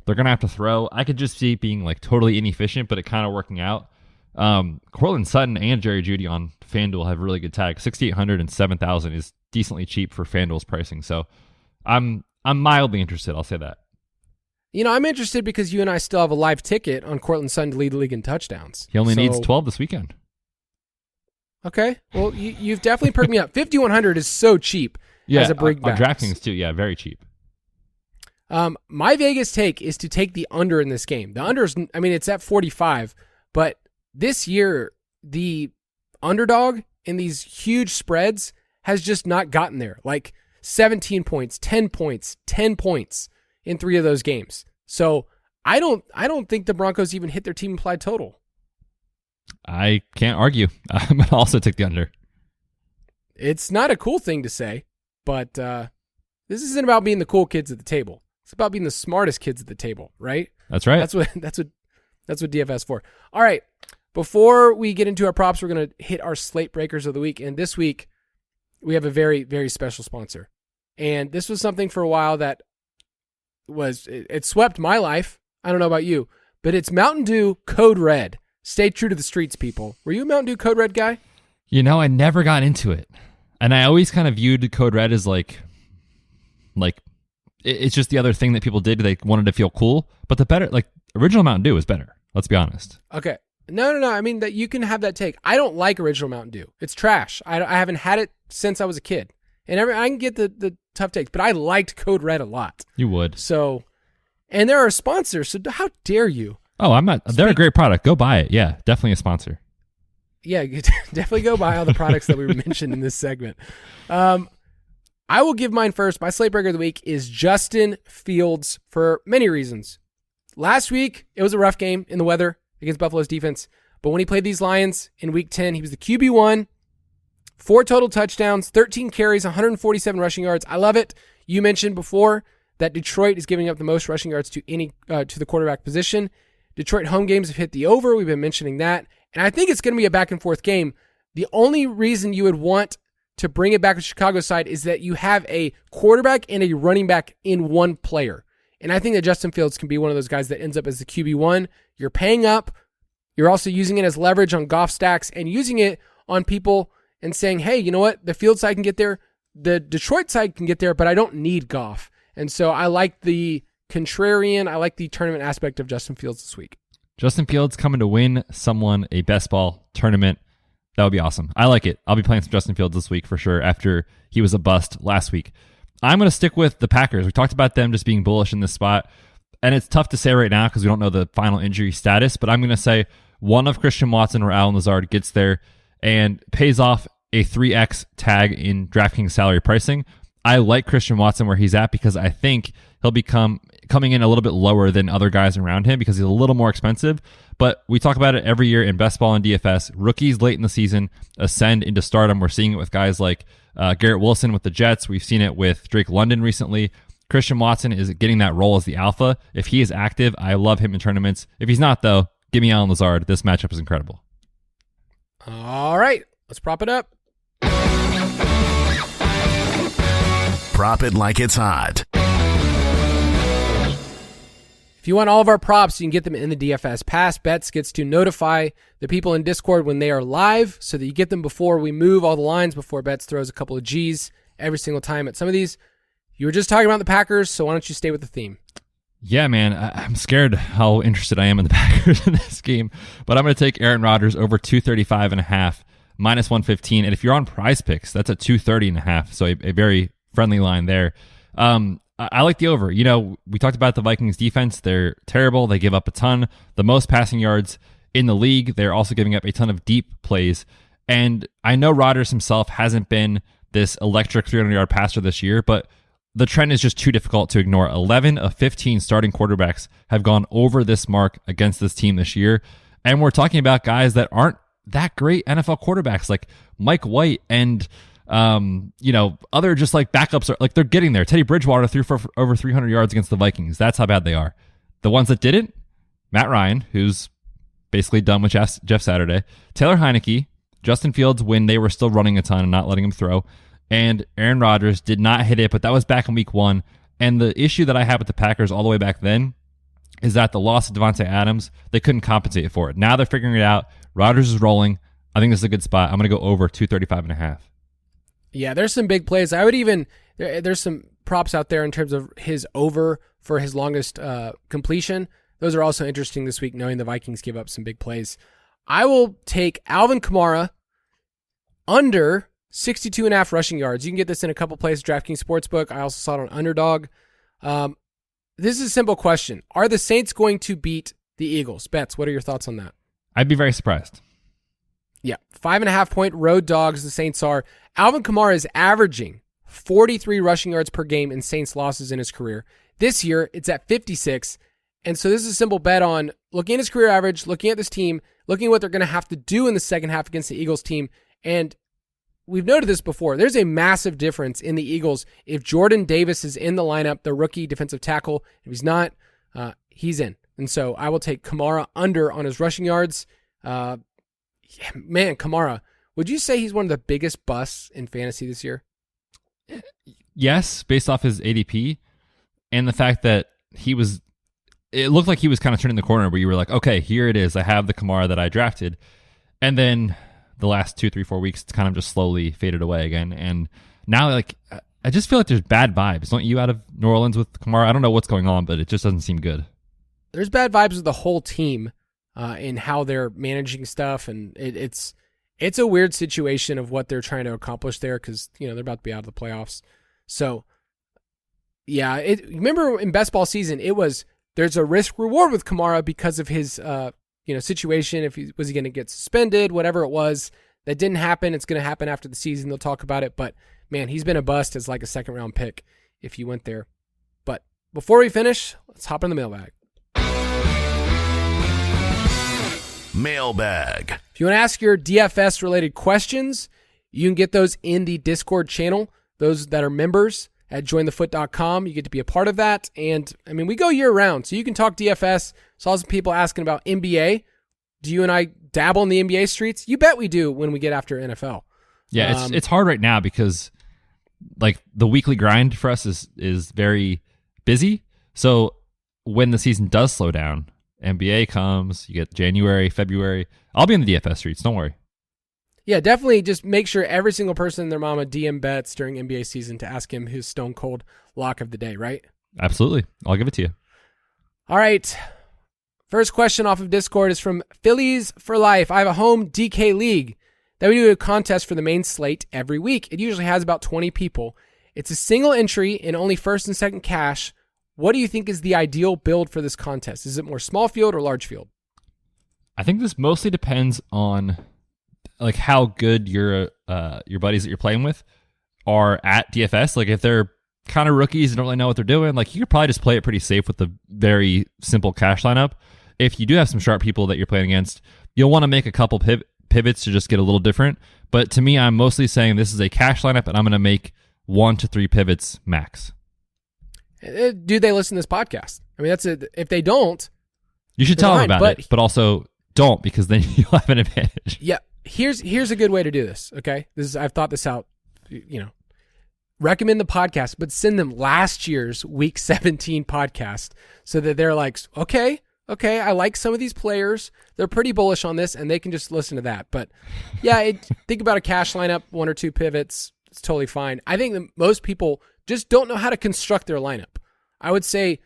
They're going to have to throw. I could just see it being totally inefficient, but it kind of working out. Cortland Sutton and Jerry Jeudy on FanDuel have really good tags. 6,800 and 7,000 is decently cheap for FanDuel's pricing. So I'm mildly interested. I'll say that. I'm interested because you and I still have a live ticket on Cortland Sutton to lead the league in touchdowns. He only needs 12 this weekend. Okay. Well, you've definitely perked me up. 5,100 is so cheap as a bring back. On DraftKings too. Yeah, very cheap. My Vegas take is to take the under in this game. The under is, it's at 45, but this year, the underdog in these huge spreads has just not gotten there. 17 points, 10 points, 10 points in 3 of those games. So I don't think the Broncos even hit their team implied total. I can't argue. I'm going to also take the under. It's not a cool thing to say, but this isn't about being the cool kids at the table. It's about being the smartest kids at the table, right? That's right. That's what DFS for. All right. Before we get into our props, we're going to hit our slate breakers of the week. And this week, we have a very, very special sponsor. And this was something for a while that it swept my life. I don't know about you, but it's Mountain Dew Code Red. Stay true to the streets, people. Were you a Mountain Dew Code Red guy? You know, I never got into it. And I always kind of viewed Code Red as like it's just the other thing that people did. They wanted to feel cool. But the better, like, original Mountain Dew is better. Let's be honest. Okay. No. I mean, that you can have that take. I don't like original Mountain Dew. It's trash. I haven't had it since I was a kid. And I can get the tough takes, but I liked Code Red a lot. You would. So, and they're our sponsor, so how dare you? Oh, I'm not. They're a great product. Go buy it. Yeah, definitely a sponsor. Yeah, definitely go buy all the products that we mentioned in this segment. I will give mine first. My slate breaker of the week is Justin Fields for many reasons. Last week, it was a rough game in the weather against Buffalo's defense, but when he played these Lions in week 10, he was the QB1, 4 total touchdowns, 13 carries, 147 rushing yards. I love it. You mentioned before that Detroit is giving up the most rushing yards to the quarterback position. Detroit home games have hit the over. We've been mentioning that. And I think it's going to be a back and forth game. The only reason you would want to bring it back to Chicago's side is that you have a quarterback and a running back in one player. And I think that Justin Fields can be one of those guys that ends up as the QB1. You're paying up. You're also using it as leverage on Goff stacks and using it on people and saying, hey, you know what? The Fields side can get there. The Detroit side can get there, but I don't need Goff. And so I like the contrarian. I like the tournament aspect of Justin Fields this week. Justin Fields coming to win someone a best ball tournament. That would be awesome. I like it. I'll be playing some Justin Fields this week for sure after he was a bust last week. I'm going to stick with the Packers. We talked about them just being bullish in this spot, and it's tough to say right now because we don't know the final injury status, but I'm going to say one of Christian Watson or Allen Lazard gets there and pays off a 3x tag in DraftKings salary pricing. I like Christian Watson where he's at because I think he'll become coming in a little bit lower than other guys around him because he's a little more expensive. But we talk about it every year in best ball and DFS. Rookies late in the season ascend into stardom. We're seeing it with guys like Garrett Wilson with the Jets. We've seen it with Drake London recently. Christian Watson is getting that role as the alpha. If he is active, I love him in tournaments. If he's not, though, give me Allen Lazard. This matchup is incredible. All right, let's prop it up. Prop it like it's hot. If you want all of our props, you can get them in the DFS Pass. Betz gets to notify the people in Discord when they are live so that you get them before we move all the lines, before Betz throws a couple of G's every single time at some of these. You were just talking about the Packers, so why don't you stay with the theme? Yeah, man, I'm scared how interested I am in the Packers in this game, but I'm going to take Aaron Rodgers over 235.5, minus 115. And if you're on Prize Picks, that's at 230.5, so a very friendly line there. I like the over. You know, we talked about the Vikings defense. They're terrible. They give up a ton. The most passing yards in the league. They're also giving up a ton of deep plays. And I know Rodgers himself hasn't been this electric 300-yard passer this year, but the trend is just too difficult to ignore. 11 of 15 starting quarterbacks have gone over this mark against this team this year. And we're talking about guys that aren't that great NFL quarterbacks like Mike White and other just like backups are like they're getting there. Teddy Bridgewater threw for over 300 yards against the Vikings. That's how bad they are. The ones that didn't, Matt Ryan, who's basically done with Jeff Saturday, Taylor Heineke, Justin Fields when they were still running a ton and not letting him throw, and Aaron Rodgers did not hit it, but that was back in week 1. And the issue that I had with the Packers all the way back then is that the loss of Devontae Adams, they couldn't compensate for it. Now they're figuring it out. Rodgers is rolling. I think this is a good spot. I'm going to go over 235.5. Yeah, there's some big plays. I would even there's some props out there in terms of his over for his longest completion. Those are also interesting this week, knowing the Vikings give up some big plays. I will take Alvin Kamara under 62.5 rushing yards. You can get this in a couple places, DraftKings Sportsbook. I also saw it on Underdog. This is a simple question. Are the Saints going to beat the Eagles? Betz, what are your thoughts on that? I'd be very surprised. Yeah, 5.5-point road dogs the Saints are. Alvin Kamara is averaging 43 rushing yards per game in Saints losses in his career. This year, it's at 56. And so this is a simple bet on looking at his career average, looking at this team, looking at what they're going to have to do in the second half against the Eagles team. And we've noted this before. There's a massive difference in the Eagles if Jordan Davis is in the lineup, the rookie defensive tackle. If he's not, he's in. And so I will take Kamara under on his rushing yards. Man, Kamara, would you say he's one of the biggest busts in fantasy this year? Yes, based off his ADP and the fact that it looked like he was kind of turning the corner where you were like, okay, here it is. I have the Kamara that I drafted. And then the last 2, 3, 4 weeks, it's kind of just slowly faded away again. And now, like, I just feel like there's bad vibes. Don't you out of New Orleans with Kamara? I don't know what's going on, but it just doesn't seem good. There's bad vibes with the whole team in how they're managing stuff. And it's a weird situation of what they're trying to accomplish there because, they're about to be out of the playoffs. So, yeah, remember in best ball season, there's a risk reward with Kamara because of his, situation. Was he going to get suspended, whatever it was. That didn't happen. It's going to happen after the season. They'll talk about it. But, man, he's been a bust as like a second-round pick if you went there. But before we finish, let's hop in the mailbag. Mailbag. If you want to ask your DFS-related questions, you can get those in the Discord channel. Those that are members at jointhefoot.com, you get to be a part of that. And, we go year-round, so you can talk DFS. Saw some people asking about NBA. Do you and I dabble in the NBA streets? You bet we do when we get after NFL. Yeah, it's hard right now because, like, the weekly grind for us is very busy. So when the season does slow down, NBA comes, you get January, February. I'll be in the DFS streets, don't worry. Yeah, definitely just make sure every single person and their mama DM Betz during NBA season to ask him his stone cold lock of the day, right? Absolutely. I'll give it to you. All right. First question off of Discord is from Phillies for Life. I have a home DK league that we do a contest for the main slate every week. It usually has about 20 people. It's a single entry and only first and second cash. What do you think is the ideal build for this contest? Is it more small field or large field? I think this mostly depends on like how good your buddies that you're playing with are at DFS. Like if they're kind of rookies and don't really know what they're doing, like you could probably just play it pretty safe with the very simple cash lineup. If you do have some sharp people that you're playing against, you'll want to make a couple pivots to just get a little different. But to me, I'm mostly saying this is a cash lineup and I'm going to make 1 to 3 pivots max. Do they listen to this podcast? If they don't, you should tell them about it, but also don't, because then you'll have an advantage. Yeah. Here's a good way to do this. Okay. I've thought this out, recommend the podcast, but send them last year's week 17 podcast so that they're like, okay, I like some of these players. They're pretty bullish on this and they can just listen to that. But yeah, think about a cash lineup, 1 or 2 pivots. It's totally fine. I think that most people just don't know how to construct their lineup. I would say,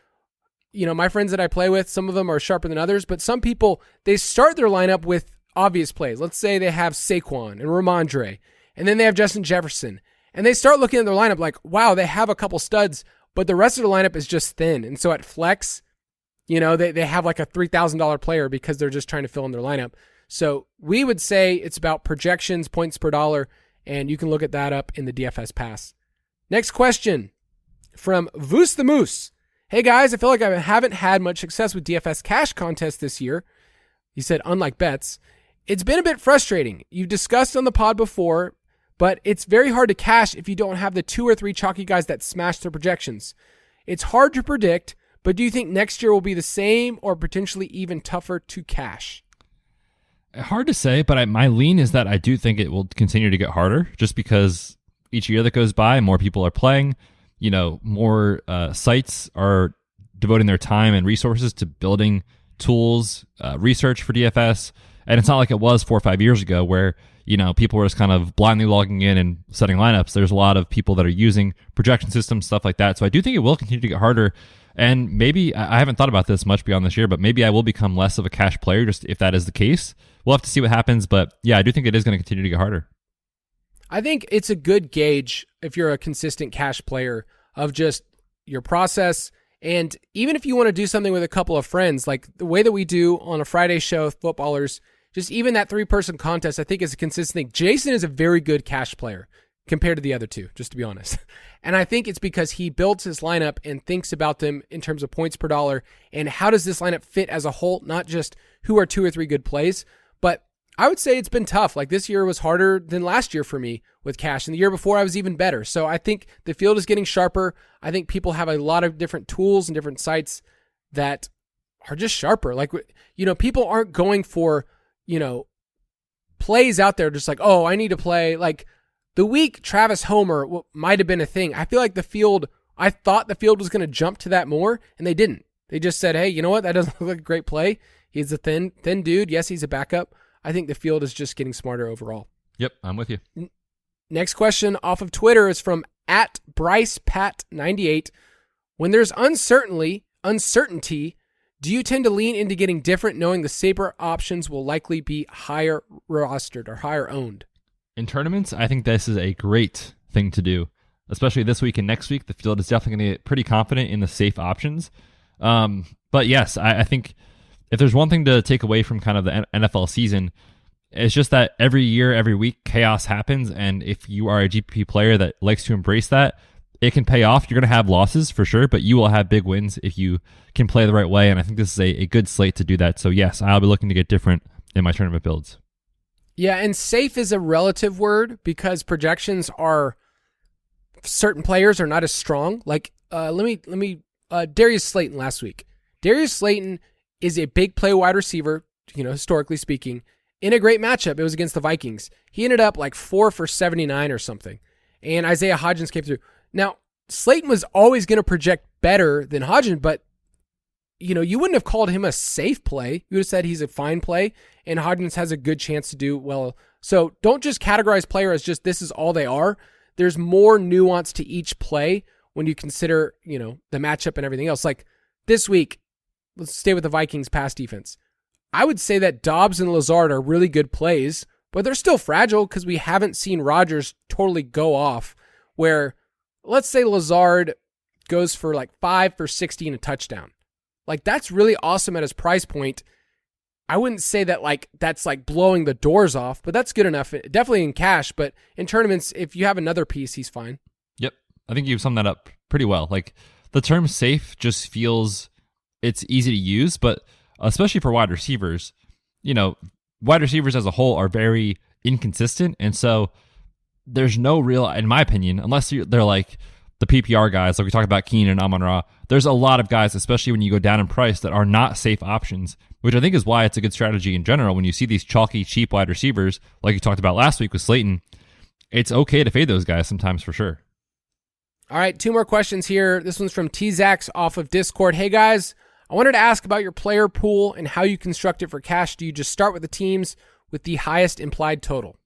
my friends that I play with, some of them are sharper than others, but some people, they start their lineup with obvious plays. Let's say they have Saquon and Ramondre, and then they have Justin Jefferson, and they start looking at their lineup like, wow, they have a couple studs, but the rest of the lineup is just thin. And so at flex, they have like a $3,000 player because they're just trying to fill in their lineup. So we would say it's about projections, points per dollar, and you can look at that up in the DFS Pass. Next question from Voos the Moose. Hey guys, I feel like I haven't had much success with DFS cash contests this year. He said, unlike bets. It's been a bit frustrating. You've discussed on the pod before, but it's very hard to cash if you don't have the 2 or 3 chalky guys that smash their projections. It's hard to predict, but do you think next year will be the same or potentially even tougher to cash? Hard to say, but my lean is that I do think it will continue to get harder just because each year that goes by, more people are playing. More sites are devoting their time and resources to building tools, research for DFS. And it's not like it was 4 or 5 years ago where, people were just kind of blindly logging in and setting lineups. There's a lot of people that are using projection systems, stuff like that. So I do think it will continue to get harder. And maybe, I haven't thought about this much beyond this year, but maybe I will become less of a cash player just if that is the case. We'll have to see what happens. But yeah, I do think it is going to continue to get harder. I think it's a good gauge if you're a consistent cash player of just your process. And even if you want to do something with a couple of friends, like the way that we do on a Friday show with Footballers, just even that 3-person contest, I think is a consistent thing. Jason is a very good cash player. compared to the other two, just to be honest. And I think it's because he builds his lineup and thinks about them in terms of points per dollar and how does this lineup fit as a whole, not just who are 2 or 3 good plays. But I would say it's been tough. Like this year was harder than last year for me with cash, and the year before I was even better. So I think the field is getting sharper. I think people have a lot of different tools and different sites that are just sharper. Like, people aren't going for, plays out there just like, oh, I need to play. Like the week Travis Homer might have been a thing. I feel like I thought the field was going to jump to that more, and they didn't. They just said, hey, you know what? That doesn't look like a great play. He's a thin dude. Yes, he's a backup. I think the field is just getting smarter overall. Yep, I'm with you. Next question off of Twitter is from @BrycePat98. When there's uncertainty, do you tend to lean into getting different, knowing the safer options will likely be higher rostered or higher owned? In tournaments, I think this is a great thing to do, especially this week and next week. The field is definitely going to get pretty confident in the safe options. But yes, I think if there's one thing to take away from kind of the NFL season, it's just that every year, every week, chaos happens. And if you are a GPP player that likes to embrace that, it can pay off. You're going to have losses for sure, but you will have big wins if you can play the right way. And I think this is a good slate to do that. So yes, I'll be looking to get different in my tournament builds. Yeah, and safe is a relative word because projections are certain players are not as strong. Like Darius Slayton last week. Darius Slayton is a big play wide receiver, historically speaking, in a great matchup. It was against the Vikings. He ended up like 4 for 79 or something. And Isaiah Hodgins came through. Now, Slayton was always going to project better than Hodgins, but you wouldn't have called him a safe play. You would have said he's a fine play, and Hodgins has a good chance to do well. So don't just categorize player as just this is all they are. There's more nuance to each play when you consider, the matchup and everything else. Like this week, let's stay with the Vikings pass defense. I would say that Dobbs and Lazard are really good plays, but they're still fragile because we haven't seen Rodgers totally go off where, let's say Lazard goes for like 5 for 60 and a touchdown. Like that's really awesome at his price point. I wouldn't say that that's blowing the doors off, but that's good enough. Definitely in cash, but in tournaments, if you have another piece, he's fine. Yep. I think you've summed that up pretty well. Like the term safe just feels it's easy to use, but especially for wide receivers, wide receivers as a whole are very inconsistent. And so there's no real, in my opinion, unless they're like the PPR guys, like we talked about Keenan and Amon-Ra, there's a lot of guys, especially when you go down in price, that are not safe options, which I think is why it's a good strategy in general. When you see these chalky, cheap wide receivers, like you talked about last week with Slayton, it's okay to fade those guys sometimes for sure. All right, 2 more questions here. This one's from T-Zax off of Discord. Hey guys, I wanted to ask about your player pool and how you construct it for cash. Do you just start with the teams with the highest implied total?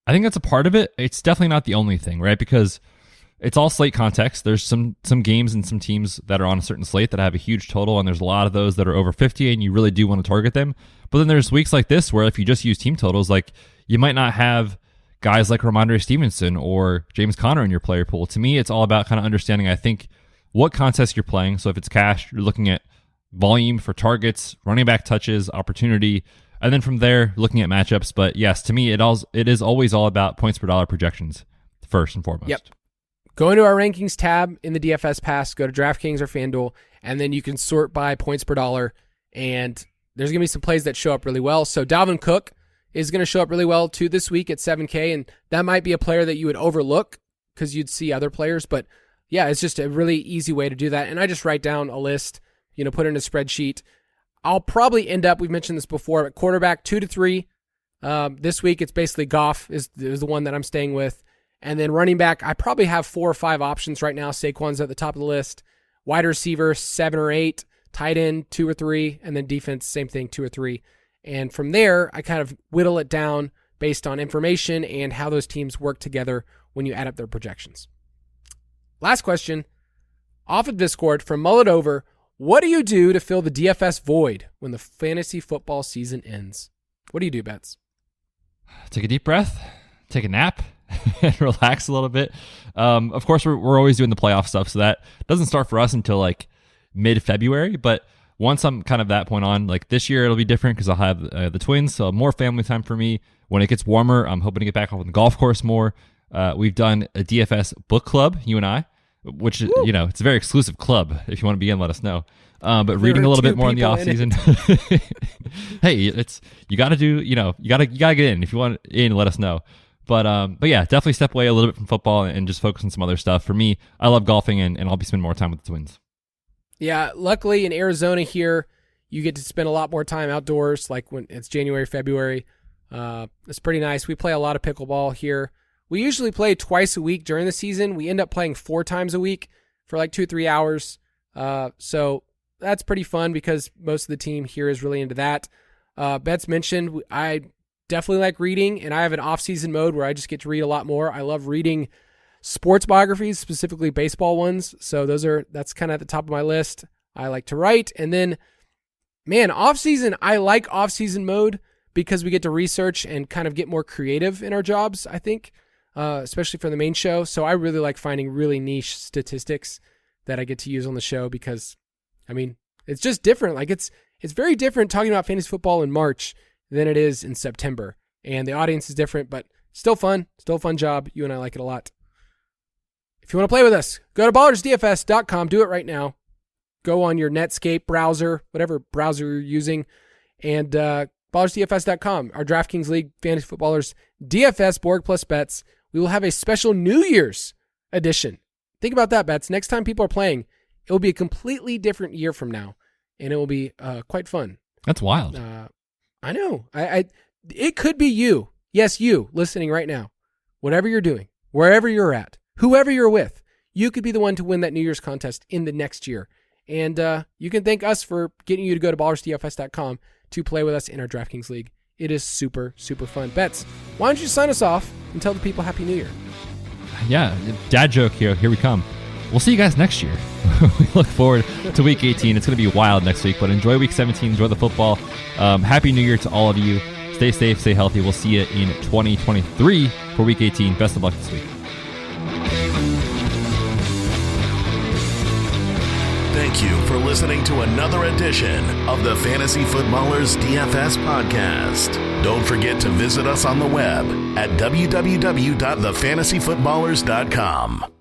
I think that's a part of it. It's definitely not the only thing, right? Because it's all slate context. There's some games and some teams that are on a certain slate that have a huge total, and there's a lot of those that are over 50, and you really do want to target them. But then there's weeks like this where if you just use team totals, like you might not have guys like Ramondre Stevenson or James Conner in your player pool. To me, it's all about kind of understanding, I think, what contest you're playing. So if it's cash, you're looking at volume for targets, running back touches, opportunity, and then from there, looking at matchups. But yes, to me, it is always all about points per dollar projections first and foremost. Yep. Go into our rankings tab in the DFS Pass, go to DraftKings or FanDuel, and then you can sort by points per dollar, and there's going to be some plays that show up really well. So Dalvin Cook is going to show up really well too this week at 7K, and that might be a player that you would overlook because you'd see other players, but yeah, it's just a really easy way to do that. And I just write down a list, put in a spreadsheet. I'll probably end up, we've mentioned this before, but quarterback 2 to 3. This week it's basically Goff is the one that I'm staying with. And then running back, I probably have 4 or 5 options right now. Saquon's at the top of the list. Wide receiver, 7 or 8. Tight end, 2 or 3. And then defense, same thing, 2 or 3. And from there, I kind of whittle it down based on information and how those teams work together when you add up their projections. Last question, off of Discord from Mull It Over. What do you do to fill the DFS void when the fantasy football season ends? What do you do, Betz? Take a deep breath, take a nap, and relax a little bit. Of course, we're always doing the playoff stuff, so that doesn't start for us until like mid-February. But once I'm kind of that point on, like this year, it'll be different because I'll have the twins, so more family time for me. When it gets warmer, I'm hoping to get back on the golf course more. We've done a DFS book club, you and I, which is, it's a very exclusive club. If you want to be in, let us know. But reading a little bit more in the off season. Hey, you got to do, you got to get in. If you want in, let us know. But yeah, definitely step away a little bit from football and just focus on some other stuff. For me, I love golfing and I'll be spending more time with the Twins. Yeah, luckily in Arizona here, you get to spend a lot more time outdoors, like when it's January, February. It's pretty nice. We play a lot of pickleball here. We usually play twice a week during the season. We end up playing 4 times a week for like 2-3 hours. So that's pretty fun because most of the team here is really into that. Betz mentioned I definitely like reading, and I have an off-season mode where I just get to read a lot more. I love reading sports biographies, specifically baseball ones. So that's kind of at the top of my list. I like to write. And then, man, off-season, I like off-season mode because we get to research and kind of get more creative in our jobs, I think, especially for the main show. So I really like finding really niche statistics that I get to use on the show because, I mean, it's just different. Like it's very different talking about fantasy football in March than it is in September. And the audience is different, but still fun. Still a fun job. You and I like it a lot. If you want to play with us, go to ballersdfs.com. Do it right now. Go on your Netscape browser, whatever browser you're using, and ballersdfs.com. Our DraftKings League Fantasy Footballers DFS Borg plus Betz. We will have a special New Year's edition. Think about that, Betz. Next time people are playing, it will be a completely different year from now, and it will be quite fun. That's wild. I know. It could be you. Yes, you listening right now. Whatever you're doing, wherever you're at, whoever you're with, you could be the one to win that New Year's contest in the next year. And you can thank us for getting you to go to ballersdfs.com to play with us in our DraftKings League. It is super, super fun. Betz, why don't you sign us off and tell the people Happy New Year? Yeah, dad joke here. Here we come. We'll see you guys next year. We look forward to Week 18. It's going to be wild next week, but enjoy Week 17. Enjoy the football. Happy New Year to all of you. Stay safe, stay healthy. We'll see you in 2023 for Week 18. Best of luck this week. Thank you for listening to another edition of the Fantasy Footballers DFS Podcast. Don't forget to visit us on the web at www.thefantasyfootballers.com.